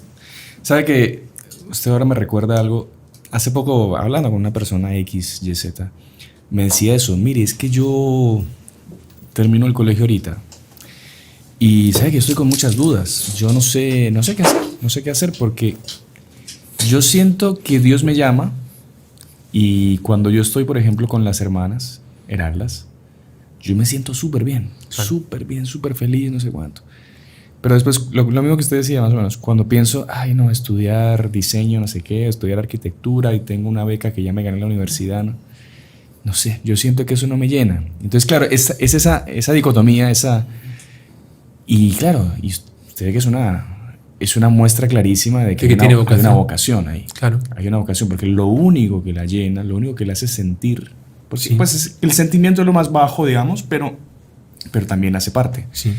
Sabe que usted ahora me recuerda algo hace poco, hablando con una persona X, Y, Z, me decía eso, mire, es que yo termino el colegio ahorita y sabe que estoy con muchas dudas. Yo no sé qué hacer porque yo siento que Dios me llama y cuando yo estoy, por ejemplo, con las hermanas, Heraldas, yo me siento súper bien, súper feliz, no sé cuánto. Pero después, lo mismo que usted decía, más o menos, cuando pienso, ay, no, estudiar diseño, no sé qué, estudiar arquitectura y tengo una beca que ya me gané en la universidad, no sé, yo siento que eso no me llena. Entonces, claro, es esa dicotomía, y claro, y usted ve que es una muestra clarísima de que hay una vocación ahí. Claro. Hay una vocación, porque lo único que la llena, lo único que la hace sentir, porque Sí. pues el sentimiento es lo más bajo, digamos, pero también hace parte. Sí.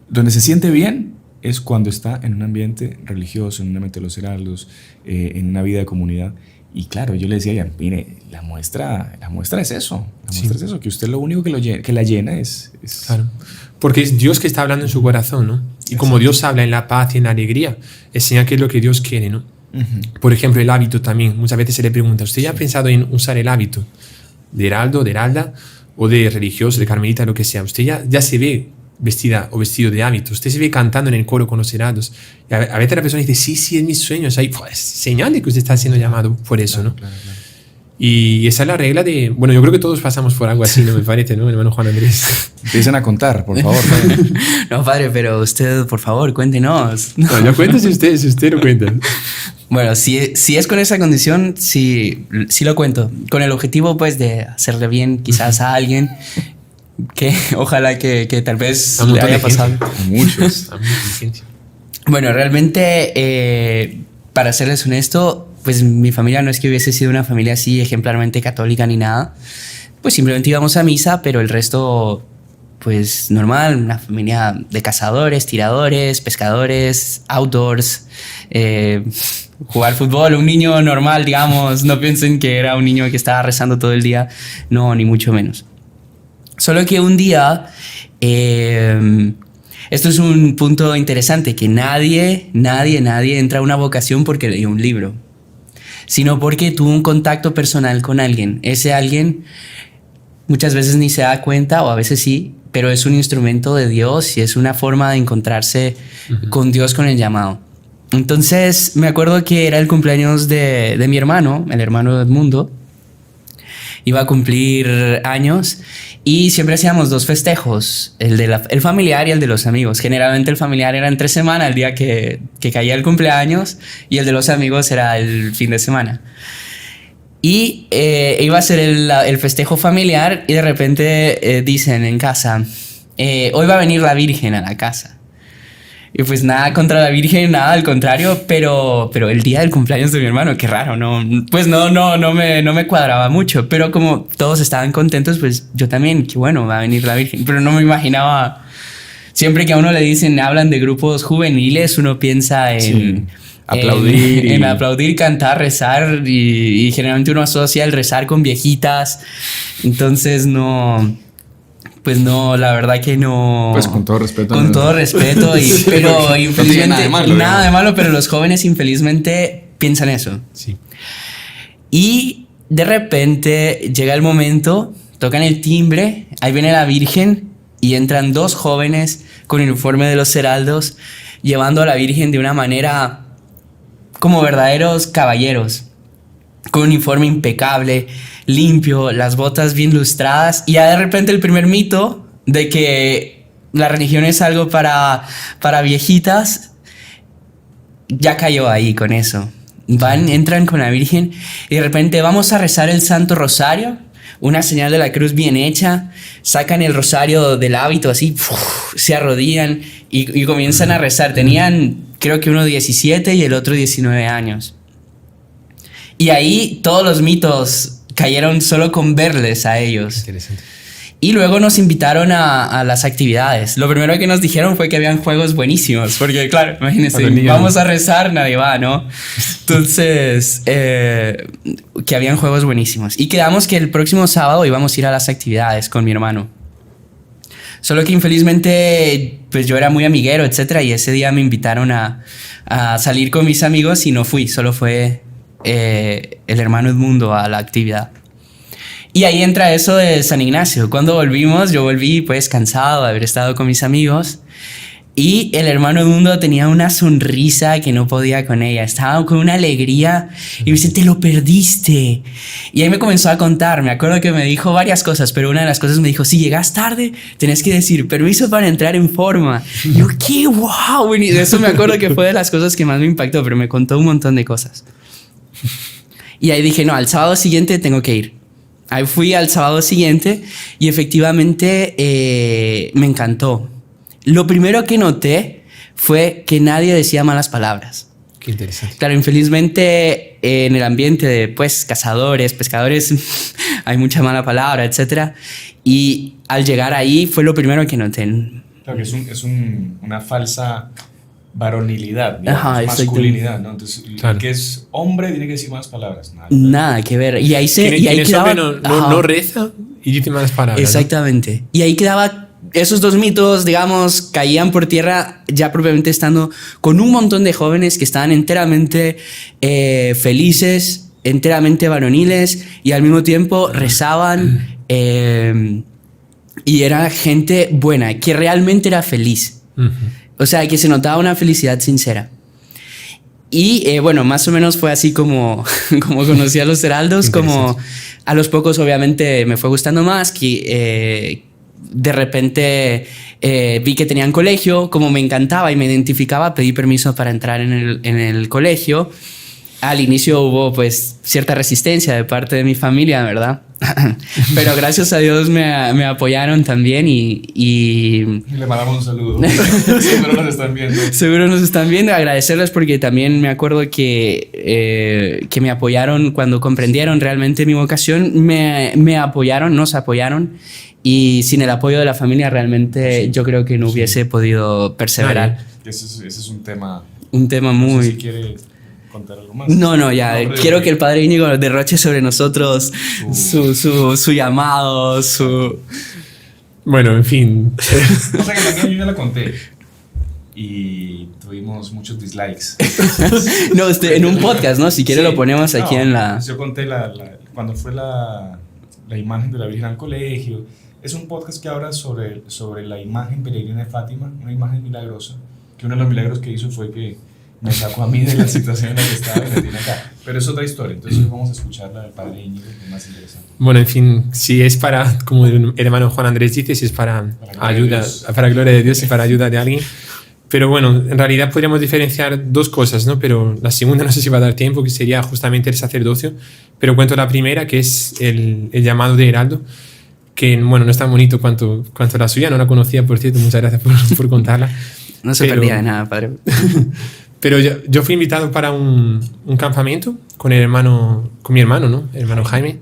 Donde se siente bien es cuando está en un ambiente religioso, en un ambiente de los heraldos, en una vida de comunidad. Y claro, yo le decía a ella, mire, la muestra es eso. La muestra es eso, que usted lo único que la llena es... Claro. Porque es Dios que está hablando en su corazón, ¿no? Y como Dios habla en la paz y en la alegría, es señal que es lo que Dios quiere, ¿no? Uh-huh. Por ejemplo, el hábito también. Muchas veces se le pregunta, ¿usted ya ha pensado en usar el hábito de heraldo, de heralda, o de religioso, de carmelita, lo que sea? Usted ya se ve vestida o vestido de hábito. Usted se ve cantando en el coro con los heraldos. Y a veces la persona dice, sí, es mi sueño. O sea, es señal de que usted está siendo llamado por eso, ¿no? Claro. Y esa es la regla de... Bueno, yo creo que todos pasamos por algo así, ¿no? Me parece, ¿no? Hermano Juan Andrés. Empiecen a contar, por favor. No, padre, pero usted, por favor, cuéntenos. No, yo cuento si usted lo cuenta. Bueno, si es con esa condición, sí lo cuento. Con el objetivo, pues, de hacerle bien quizás a alguien que ojalá que tal vez le haya pasado. A muchos. Bueno, realmente, para serles honesto, pues mi familia no es que hubiese sido una familia así ejemplarmente católica ni nada. Pues simplemente íbamos a misa, pero el resto, pues normal, una familia de cazadores, tiradores, pescadores, outdoors, jugar fútbol, un niño normal, digamos. No piensen que era un niño que estaba rezando todo el día, no, ni mucho menos. Solo que un día, esto es un punto interesante, que nadie entra a una vocación porque leyó un libro, sino porque tuvo un contacto personal con alguien. Ese alguien muchas veces ni se da cuenta, o a veces sí, pero es un instrumento de Dios y es una forma de encontrarse con Dios, con el llamado. Entonces me acuerdo que era el cumpleaños de mi hermano, el hermano de Edmundo. Iba a cumplir años y siempre hacíamos dos festejos, el familiar y el de los amigos. Generalmente el familiar era entre semana, el día que caía el cumpleaños, y el de los amigos era el fin de semana. Y iba a ser el festejo familiar y de repente dicen en casa, hoy va a venir la Virgen a la casa. Y pues nada contra la Virgen, nada, al contrario, pero el día del cumpleaños de mi hermano, qué raro, no me cuadraba mucho, pero como todos estaban contentos, pues yo también, qué bueno, va a venir la Virgen, pero no me imaginaba. Siempre que a uno le dicen, hablan de grupos juveniles, uno piensa en aplaudir, en aplaudir, cantar, rezar, y generalmente uno asocia el rezar con viejitas, entonces pues no, la verdad que no. Pues con todo respeto. Con todo respeto, pero infelizmente no nada de malo, pero los jóvenes infelizmente piensan eso. Sí. Y de repente llega el momento, tocan el timbre, ahí viene la Virgen y entran dos jóvenes con el uniforme de los heraldos, llevando a la Virgen de una manera como verdaderos caballeros, con un uniforme impecable, limpio, las botas bien lustradas, y ya de repente el primer mito de que la religión es algo para viejitas ya cayó ahí con eso. Entran con la Virgen y de repente vamos a rezar el Santo Rosario, una señal de la cruz bien hecha, sacan el rosario del hábito así, se arrodillan y comienzan a rezar. Tenían, creo que uno 17 y el otro 19 años. Y ahí todos los mitos cayeron solo con verles a ellos. Interesante. Y luego nos invitaron a las actividades. Lo primero que nos dijeron fue que habían juegos buenísimos, porque claro, imagínense, vamos a rezar, nadie va, ¿no? Entonces, que habían juegos buenísimos. Y quedamos que el próximo sábado íbamos a ir a las actividades con mi hermano. Solo que infelizmente, pues yo era muy amiguero, etcétera, y ese día me invitaron a salir con mis amigos y no fui, solo fue el hermano Edmundo a la actividad. Y ahí entra eso de San Ignacio. Cuando volvimos, yo volví pues cansado de haber estado con mis amigos. Y el hermano Edmundo tenía una sonrisa que no podía con ella. Estaba con una alegría y me dice, te lo perdiste. Y ahí me comenzó a contar. Me acuerdo que me dijo varias cosas, pero una de las cosas me dijo, si llegas tarde, tenés que decir permiso para entrar en forma. Y yo, qué wow. Y de eso me acuerdo que fue de las cosas que más me impactó, pero me contó un montón de cosas. Y ahí dije, no, al sábado siguiente tengo que ir. Ahí fui al sábado siguiente y efectivamente me encantó. Lo primero que noté fue que nadie decía malas palabras. Qué interesante. Claro, infelizmente en el ambiente de pues cazadores, pescadores, hay mucha mala palabra, etc. Y al llegar ahí fue lo primero que noté. Claro que es una falsa varonilidad, Ajá, masculinidad, ¿no? Entonces, claro. El que es hombre tiene que decir malas palabras. Nada que ver. Y ahí quedaba... no reza y dice malas palabras. Exactamente. ¿No? Y ahí quedaba... Esos dos mitos, digamos, caían por tierra ya propiamente estando con un montón de jóvenes que estaban enteramente felices, enteramente varoniles y al mismo tiempo rezaban y era gente buena, que realmente era feliz. O sea, que se notaba una felicidad sincera. Y bueno, más o menos fue así como conocí a los heraldos, como a los pocos obviamente me fue gustando más, que de repente vi que tenían colegio, como me encantaba y me identificaba, pedí permiso para entrar en el colegio. Al inicio hubo pues cierta resistencia de parte de mi familia, ¿verdad? Pero gracias a Dios me apoyaron también y le mandamos un saludo. Seguro nos están viendo. Seguro nos están viendo. Agradecerles porque también me acuerdo que me apoyaron cuando comprendieron realmente mi vocación. Me apoyaron, nos apoyaron. Y sin el apoyo de la familia realmente yo creo que no hubiese podido perseverar. Ese es un tema. Un tema muy... No sé si quiere contar algo más. No, ya. Quiero que el Padre Íñigo derroche sobre nosotros su llamado, su... Bueno, en fin. O sea que también yo ya la conté. Y tuvimos muchos dislikes. No, en un podcast, ¿no? Si quiere lo ponemos aquí en la... Yo conté cuando fue la imagen de la Virgen al colegio. Es un podcast que habla sobre la imagen peregrina de Fátima, una imagen milagrosa, que uno de los milagros que hizo fue que me sacó a mí de la situación en la que estaba y me tiene acá. Pero es otra historia, entonces vamos a escuchar la del Padre Íñigo, que es más interesante. Bueno, en fin, si es para, como el hermano Juan Andrés dice, si es para ayuda, para gloria de Dios y para ayuda de alguien. Pero bueno, en realidad podríamos diferenciar dos cosas, ¿no? Pero la segunda no sé si va a dar tiempo, que sería justamente el sacerdocio. Pero cuento la primera, que es el llamado de heraldo, que bueno, no es tan bonito cuanto la suya, no la conocía, por cierto, muchas gracias por contarla. No se perdía de nada, padre. Pero yo fui invitado para un campamento con mi hermano, ¿no? El hermano Jaime.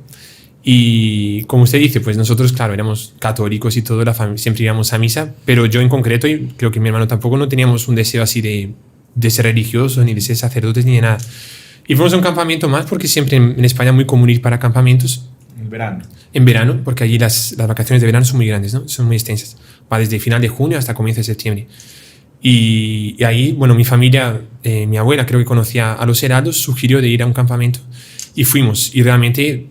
Y como usted dice, pues nosotros, claro, éramos católicos y todo, la familia, siempre íbamos a misa, pero yo en concreto, y creo que mi hermano tampoco, no teníamos un deseo así de ser religiosos, ni de ser sacerdotes, ni de nada. Y fuimos a un campamento más, porque siempre en España es muy común ir para campamentos. En verano, porque allí las vacaciones de verano son muy grandes, ¿no? Son muy extensas. Va desde final de junio hasta comienzo de septiembre. Y ahí, bueno, mi familia, mi abuela creo que conocía a los heraldos, sugirió de ir a un campamento y fuimos. Y realmente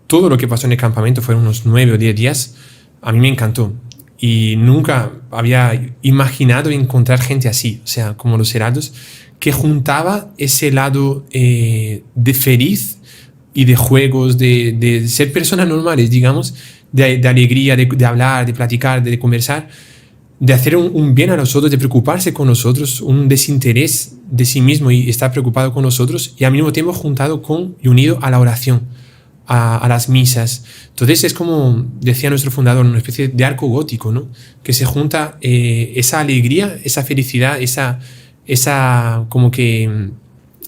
todo lo que pasó en el campamento fueron unos 9 o 10 días. A mí me encantó. Y nunca había imaginado encontrar gente así, o sea, como los heraldos, que juntaba ese lado de feliz y de juegos, de ser personas normales, digamos, de alegría, de hablar, de platicar, de conversar, de hacer un bien a nosotros, de preocuparse con nosotros, un desinterés de sí mismo y estar preocupado con nosotros, y al mismo tiempo juntado con y unido a la oración, a las misas. Entonces es como decía nuestro fundador, una especie de arco gótico, ¿no? Que se junta esa alegría, esa felicidad, esa como que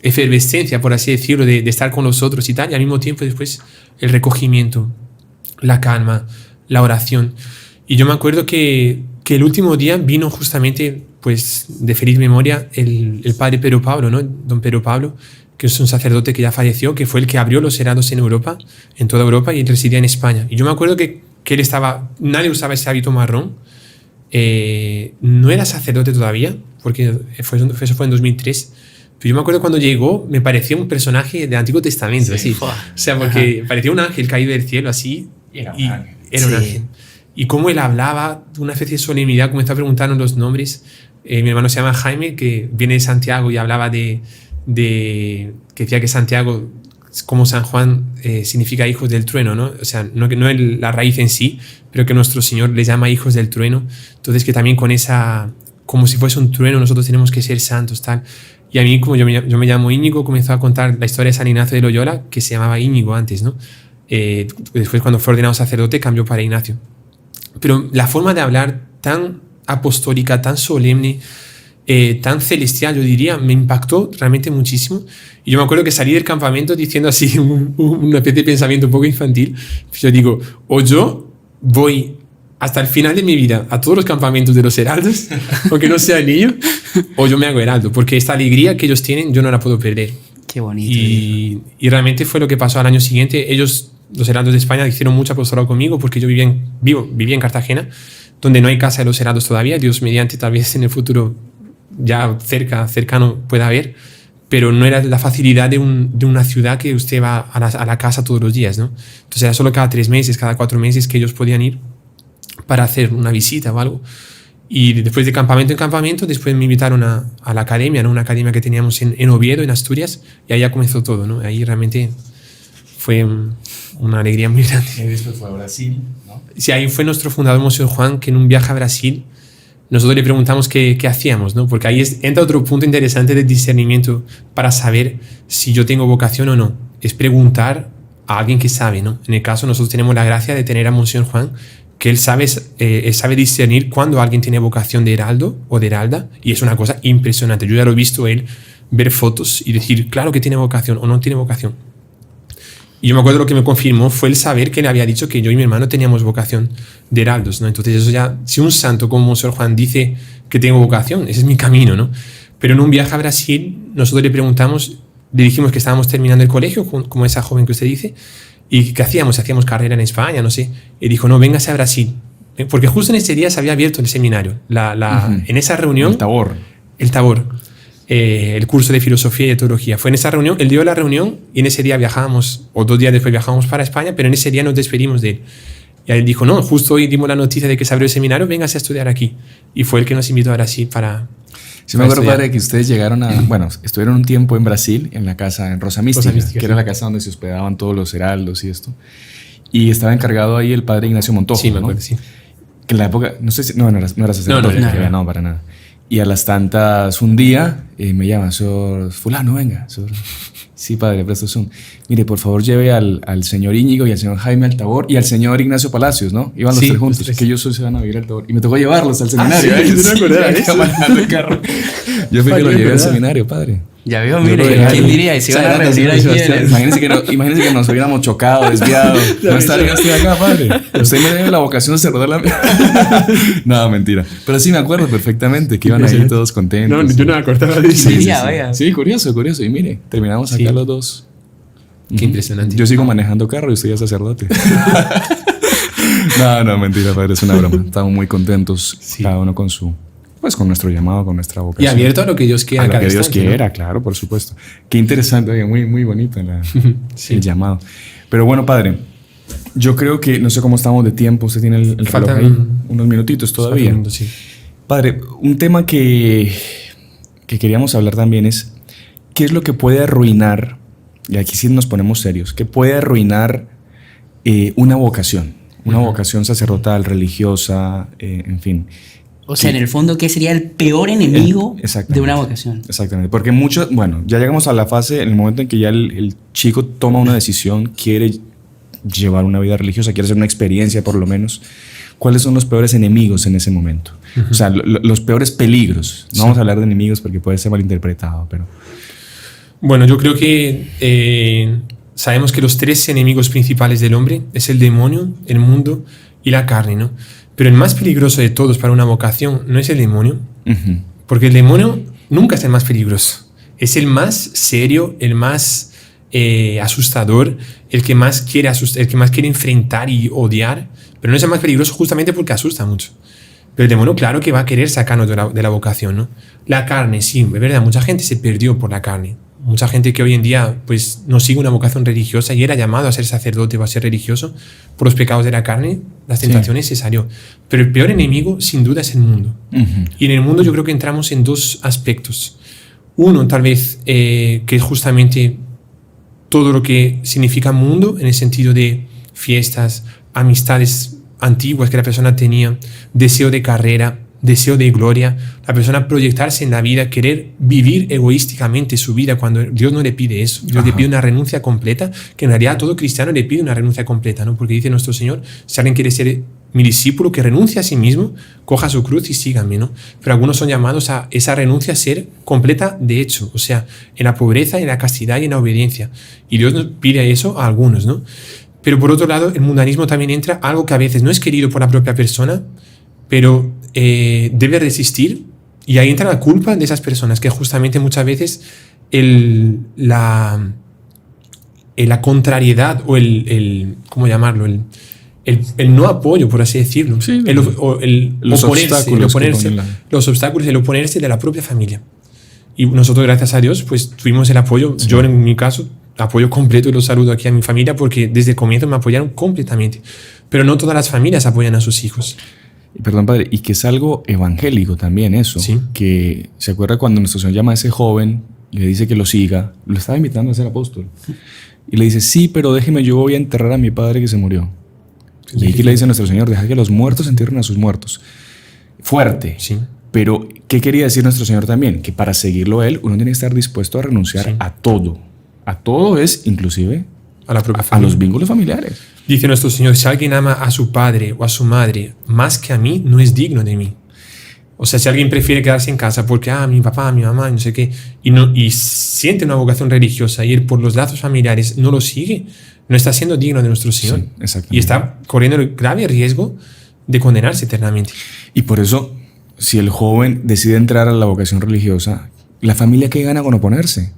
efervescencia, por así decirlo, de estar con nosotros y tal, y al mismo tiempo después el recogimiento, la calma, la oración. Y yo me acuerdo que el último día vino justamente, pues de feliz memoria, el padre Pedro Pablo, ¿no? Don Pedro Pablo, que es un sacerdote que ya falleció, que fue el que abrió los heraldos en Europa, en toda Europa, y él residía en España. Y yo me acuerdo que él estaba, nadie usaba ese hábito marrón, no era sacerdote todavía, porque eso fue en 2003, Pero yo me acuerdo cuando llegó, me parecía un personaje del Antiguo Testamento, así. O sea, porque parecía un ángel caído del cielo, así. Era un ángel. Era un ángel. Y cómo él hablaba de una especie de solemnidad, comenzó a preguntarnos los nombres. Mi hermano se llama Jaime, que viene de Santiago y hablaba que decía que Santiago, como San Juan, significa hijos del trueno, ¿no? O sea, no la raíz en sí, pero que nuestro Señor les llama hijos del trueno. Entonces, que también con esa, como si fuese un trueno, nosotros tenemos que ser santos, tal. Y a mí, como yo me llamo Íñigo, comenzó a contar la historia de San Ignacio de Loyola, que se llamaba Íñigo antes, ¿no? Después, cuando fue ordenado sacerdote, cambió para Ignacio. Pero la forma de hablar tan apostólica, tan solemne, tan celestial, yo diría, me impactó realmente muchísimo. Y yo me acuerdo que salí del campamento diciendo así una especie de pensamiento un poco infantil. Yo digo, o yo voy hasta el final de mi vida a todos los campamentos de los heraldos, aunque no sea niño, o yo me hago heraldo, porque esta alegría que ellos tienen yo no la puedo perder. Qué bonito. Y realmente fue lo que pasó al año siguiente. Ellos, los heraldos de España, hicieron mucho apostolado conmigo, porque yo vivía en Cartagena, donde no hay casa de los heraldos todavía. Dios mediante, tal vez en el futuro ya cercano pueda haber, pero no era la facilidad de una ciudad que usted va a la casa todos los días, ¿no? Entonces era solo cada 3 meses, cada 4 meses que ellos podían ir para hacer una visita o algo. Y después de campamento en campamento, después me invitaron a la academia, ¿no? Una academia que teníamos en Oviedo, en Asturias, y ahí ya comenzó todo, ¿no? Ahí realmente fue una alegría muy grande. Y después fue a Brasil, ¿no? Sí, ahí fue nuestro fundador, Monseñor Juan, que en un viaje a Brasil nosotros le preguntamos qué hacíamos, ¿no? Porque ahí entra otro punto interesante del discernimiento para saber si yo tengo vocación o no. Es preguntar a alguien que sabe, ¿no? En el caso, nosotros tenemos la gracia de tener a Monseñor Juan, que él sabe discernir cuando alguien tiene vocación de heraldo o de heralda, y es una cosa impresionante. Yo ya lo he visto él ver fotos y decir, claro que tiene vocación o no tiene vocación. Y yo me acuerdo lo que me confirmó fue el saber que le había dicho que yo y mi hermano teníamos vocación de heraldos, ¿no? Entonces eso ya, si un santo como Monseñor Juan dice que tengo vocación, ese es mi camino, ¿no? Pero en un viaje a Brasil, nosotros le preguntamos, le dijimos que estábamos terminando el colegio, como esa joven que usted dice, y ¿qué hacíamos? Hacíamos carrera en España, no sé. Y dijo, no, véngase a Brasil. Porque justo en ese día se había abierto el seminario. En esa reunión... El Tabor. El curso de filosofía y de teología. Fue en esa reunión, él dio la reunión y en ese día viajábamos, o 2 días después viajábamos para España, pero en ese día nos despedimos de él. Y él dijo, no, justo hoy dimos la noticia de que se abrió el seminario, véngase a estudiar aquí. Y fue el que nos invitó a Brasil para... Sí, me acuerdo, padre, que ustedes llegaron estuvieron un tiempo en Brasil, en la casa, en Rosa Mística, que era la casa donde se hospedaban todos los heraldos y esto. Y estaba encargado ahí el padre Ignacio Montojo, sí, me acuerdo, ¿no? sí. Que en la época, no sé si, no era sacerdote, no, para nada. Y a las tantas, un día, me llama, Sor fulano, venga, Sor... Sí, padre, presto Zoom. Mire, por favor, lleve al señor Íñigo y al señor Jaime al Tabor y al señor Ignacio Palacios, ¿no? Iban los 3 juntos, que ellos se van a vivir al Tabor. Y me tocó llevarlos al seminario. Yo fui que los llevé al seminario, padre. Ya veo, mire, ¿quién diría? Y se iban a reunir aquí. Imagínense que nos hubiéramos chocado, desviado. No estaría usted acá, padre. Usted me debe la vocación de sacerdote. No, mentira. Pero sí me acuerdo perfectamente que iban ahí todos contentos. No, yo no me acordaba de eso. Sí, curioso. Y mire, terminamos acá los dos. Qué impresionante. Yo sigo manejando carro y usted ya es sacerdote. No, mentira, padre, es una broma. Estamos muy contentos, cada uno con su... Pues con nuestro llamado, con nuestra vocación. Y abierto a lo que Dios quiera. A lo que Dios quiera, claro, por supuesto. Qué interesante, muy, muy bonito el llamado. Pero bueno, padre, yo creo que, no sé cómo estamos de tiempo, usted tiene el reloj ahí, unos minutitos todavía. Sí. Padre, un tema que queríamos hablar también es, ¿qué es lo que puede arruinar, y aquí sí nos ponemos serios, qué puede arruinar una vocación? Una vocación sacerdotal, religiosa, en fin. O sea, en el fondo, ¿qué sería el peor enemigo de una vocación? Exactamente, porque ya llegamos a la fase, en el momento en que ya el chico toma una decisión, quiere llevar una vida religiosa, quiere hacer una experiencia por lo menos. ¿Cuáles son los peores enemigos en ese momento? O sea, los peores peligros. No vamos a hablar de enemigos porque puede ser malinterpretado, pero... Bueno, yo creo que sabemos que los 3 enemigos principales del hombre es el demonio, el mundo y la carne, ¿no? Pero el más peligroso de todos para una vocación no es el demonio, porque el demonio nunca es el más peligroso. Es el más serio, el más asustador, el que más quiere enfrentar y odiar, pero no es el más peligroso justamente porque asusta mucho. Pero el demonio, claro que va a querer sacarnos de la vocación, ¿no? La carne, sí, es verdad, mucha gente se perdió por la carne. Mucha gente que hoy en día pues no sigue una vocación religiosa y era llamado a ser sacerdote o a ser religioso por los pecados de la carne, las tentaciones, se salió. Pero el peor enemigo, sin duda, es el mundo. Y en el mundo yo creo que entramos en dos aspectos. Uno, tal vez, que es justamente todo lo que significa mundo, en el sentido de fiestas, amistades antiguas que la persona tenía, deseo de carrera, deseo de gloria, la persona proyectarse en la vida, querer vivir egoísticamente su vida cuando Dios no le pide eso. Dios le pide una renuncia completa, que en realidad a todo cristiano le pide una renuncia completa, ¿no? Porque dice nuestro Señor, si alguien quiere ser mi discípulo, que renuncie a sí mismo, coja su cruz y síganme, ¿no? Pero algunos son llamados a esa renuncia a ser completa de hecho, o sea, en la pobreza, en la castidad y en la obediencia. Y Dios nos pide eso a algunos, ¿no? Pero por otro lado, el mundanismo también entra algo que a veces no es querido por la propia persona, pero debe resistir, y ahí entra la culpa de esas personas, que justamente muchas veces la contrariedad o ¿cómo llamarlo? El no apoyo, por así decirlo, sí, los obstáculos, el oponerse de la propia familia. Y nosotros, gracias a Dios, pues tuvimos el apoyo, sí. Yo en mi caso, apoyo completo, y los saludo aquí a mi familia porque desde el comienzo me apoyaron completamente. Pero no todas las familias apoyan a sus hijos. Perdón, padre, y que es algo evangélico también eso, sí. Que se acuerda cuando nuestro Señor llama a ese joven y le dice que lo siga, lo estaba invitando a ser apóstol, y le dice, sí, pero déjeme, yo voy a enterrar a mi padre que se murió. Sí, y aquí le dice a nuestro Señor, deja que los muertos entierren a sus muertos. Fuerte, sí. Pero ¿qué quería decir nuestro Señor también? Que para seguirlo a Él, uno tiene que estar dispuesto a renunciar, sí, a todo. A todo es, inclusive, a la propia familia, a los vínculos familiares. Dice nuestro Señor, si alguien ama a su padre o a su madre más que a mí, no es digno de mí. O sea, si alguien prefiere quedarse en casa porque, mi papá, mi mamá, no sé qué, y siente una vocación religiosa y él por los lazos familiares no lo sigue, no está siendo digno de nuestro Señor. Sí, exactamente. Y está corriendo el grave riesgo de condenarse eternamente. Y por eso, si el joven decide entrar a la vocación religiosa, la familia, ¿qué gana con oponerse?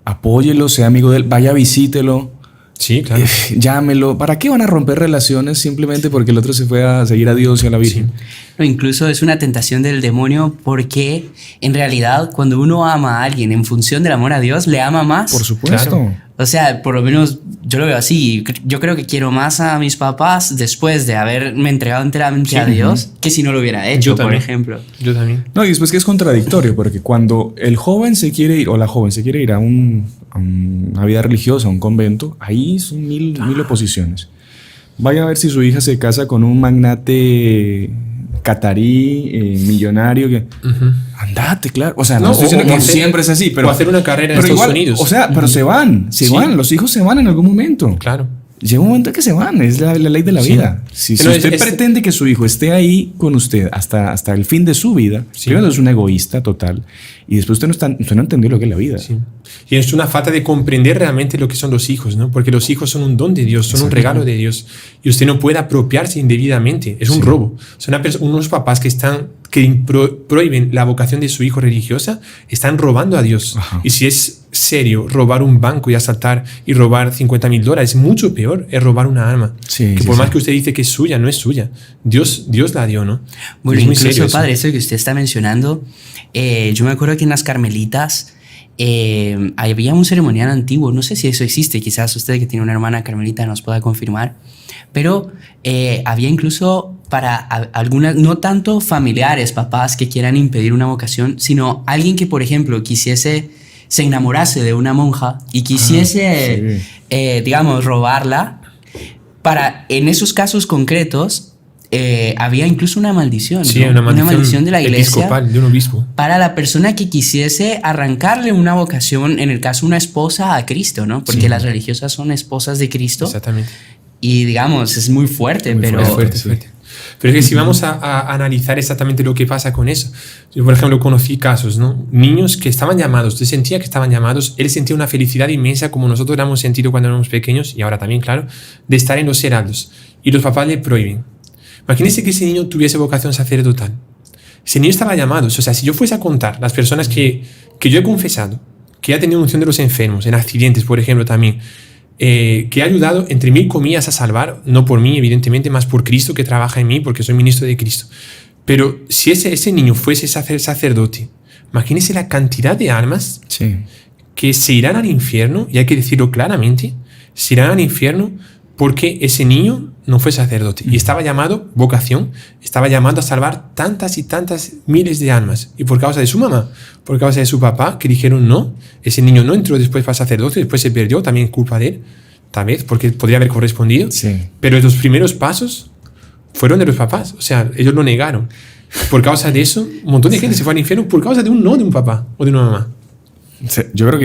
Apóyelo, sea amigo de él, vaya, visítelo. Sí, claro. Llámelo. ¿Para qué van a romper relaciones simplemente porque el otro se fue a seguir a Dios y a la Virgen? Sí. No, incluso es una tentación del demonio porque en realidad cuando uno ama a alguien en función del amor a Dios, le ama más. Por supuesto. Claro. O sea, por lo menos yo lo veo así. Yo creo que quiero más a mis papás después de haberme entregado enteramente a Dios que si no lo hubiera hecho, por ejemplo. Yo también. No, y después que es contradictorio, porque cuando el joven se quiere ir, o la joven se quiere ir a una vida religiosa, a un convento, ahí son mil oposiciones. Vaya a ver si su hija se casa con un magnate catarí, millonario, que andate, claro. O sea, no estoy diciendo que siempre es así, pero o hacer una carrera en Estados Unidos. O sea, pero se van, los hijos se van en algún momento. Claro. Llega un momento en que se van, es la ley de la vida. Si usted pretende que su hijo esté ahí con usted hasta el fin de su vida, primero es un egoísta total, y después usted no entendió lo que es la vida. Sí. Y es una falta de comprender realmente lo que son los hijos, ¿no? Porque los hijos son un don de Dios, son un regalo de Dios, y usted no puede apropiarse indebidamente, es un robo. Son unos papás que prohíben la vocación de su hijo religiosa, están robando a Dios. Ajá. Y si es serio robar un banco y asaltar y robar $50,000, es mucho peor, es robar una alma. Que por más que usted dice que es suya, no es suya. Dios la dio, ¿no? Bueno, incluso, serio, padre, eso que usted está mencionando, yo me acuerdo que en las Carmelitas había un ceremonial antiguo, no sé si eso existe, quizás usted que tiene una hermana carmelita nos pueda confirmar, pero había incluso para algunas, no tanto familiares, papás que quieran impedir una vocación, sino alguien que, por ejemplo, se enamorase de una monja y quisiese, digamos, robarla. En esos casos concretos, había incluso una maldición, sí, ¿no? una maldición de la iglesia episcopal, de un obispo, para la persona que quisiese arrancarle una vocación, en el caso una esposa a Cristo, ¿no? Porque las religiosas son esposas de Cristo. Exactamente. Y digamos, es muy fuerte, pero... Fuerte. Pero es que si vamos a analizar exactamente lo que pasa con eso, yo por ejemplo conocí casos, ¿no? Niños que estaban llamados, yo sentía que estaban llamados, él sentía una felicidad inmensa como nosotros la hemos sentido cuando éramos pequeños y ahora también, claro, de estar en los heraldos, y los papás le prohíben. Imagínense que ese niño tuviese vocación sacerdotal. Ese niño estaba llamado. O sea, si yo fuese a contar las personas que yo he confesado, que ha tenido unción de los enfermos, en accidentes, por ejemplo, también, que ha ayudado, entre mil comillas, a salvar, no por mí, evidentemente, más por Cristo que trabaja en mí, porque soy ministro de Cristo. Pero si ese niño fuese sacerdote, imagínese la cantidad de almas que se irán al infierno, y hay que decirlo claramente, se irán al infierno porque ese niño no fue sacerdote. Y estaba llamado, vocación, estaba llamado a salvar tantas y tantas miles de almas. Y por causa de su mamá, por causa de su papá, que dijeron no, ese niño no entró después para sacerdote, después se perdió, también culpa de él, tal vez, porque podría haber correspondido. Pero los primeros pasos fueron de los papás, o sea, ellos lo negaron. Por causa de eso, un montón de gente se fue al infierno por causa de un no de un papá o de una mamá. Yo creo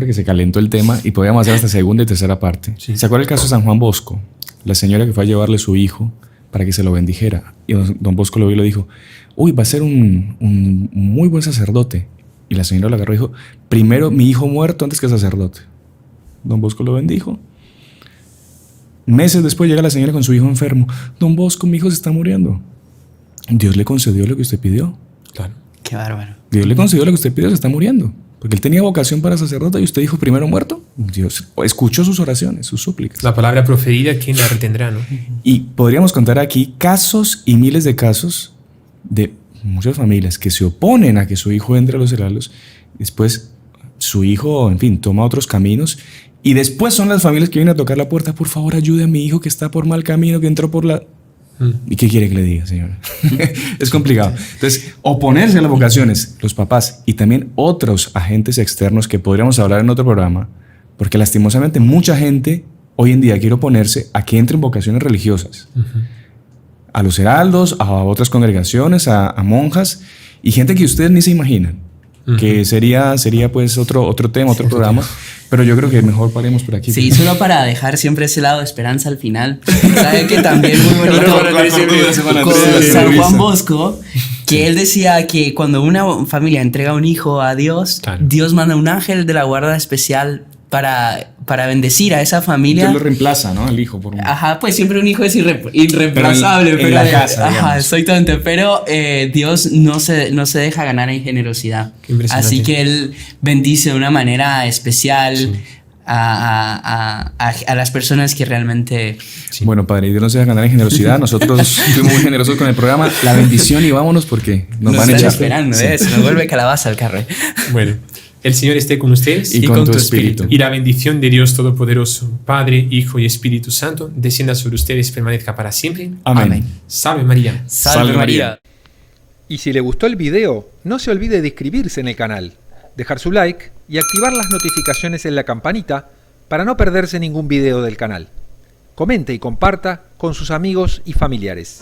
que se calentó el tema y podríamos hacer hasta segunda y tercera parte. ¿Se acuerda el caso de San Juan Bosco? La señora que fue a llevarle su hijo para que se lo bendijera. Y don Bosco lo vio y le dijo, uy, va a ser un muy buen sacerdote. Y la señora lo agarró y dijo, primero mi hijo muerto antes que sacerdote. Don Bosco lo bendijo. Meses después llega la señora con su hijo enfermo. Don Bosco, mi hijo se está muriendo. Dios le concedió lo que usted pidió. Claro. Qué bárbaro. Dios le concedió lo que usted pidió, se está muriendo. Porque él tenía vocación para sacerdote y usted dijo primero muerto. Dios escuchó sus oraciones, sus súplicas. La palabra proferida, ¿quién la retendrá, no? Y podríamos contar aquí casos y miles de casos de muchas familias que se oponen a que su hijo entre a los heraldos. Después su hijo, en fin, toma otros caminos. Y después son las familias que vienen a tocar la puerta. Por favor, ayude a mi hijo que está por mal camino, que entró por la... ¿Y qué quiere que le diga, señora? Es complicado. Entonces, oponerse a las vocaciones, los papás y también otros agentes externos que podríamos hablar en otro programa, porque lastimosamente mucha gente hoy en día quiere oponerse a que entren vocaciones religiosas. A los heraldos, a otras congregaciones, a monjas y gente que ustedes ni se imaginan. Que sería pues otro tema, otro programa. Pero yo creo que mejor paremos por aquí. Sí, solo para dejar siempre ese lado de esperanza al final. ¿Sabe que también muy bonito con San Juan Bosco, que él decía que cuando una familia entrega un hijo a Dios, Dios manda un ángel de la guarda especial para bendecir a esa familia. Dios lo reemplaza, ¿no? El hijo por un... Ajá, pues siempre un hijo es irreemplazable. Pero en la casa, ajá, soy tonto. Pero Dios no se deja ganar en generosidad. Así que Él bendice de una manera especial a las personas que realmente... Bueno, Padre, Dios no se deja ganar en generosidad. Nosotros fuimos muy generosos con el programa. La bendición y vámonos porque nos van a echar. Esperando, se nos vuelve calabaza el carro. Bueno. El Señor esté con ustedes y con tu espíritu. Y la bendición de Dios Todopoderoso, Padre, Hijo y Espíritu Santo, descienda sobre ustedes y permanezca para siempre. Amén. Salve María. Salve María. Y si le gustó el video, no se olvide de inscribirse en el canal, dejar su like y activar las notificaciones en la campanita para no perderse ningún video del canal. Comente y comparta con sus amigos y familiares.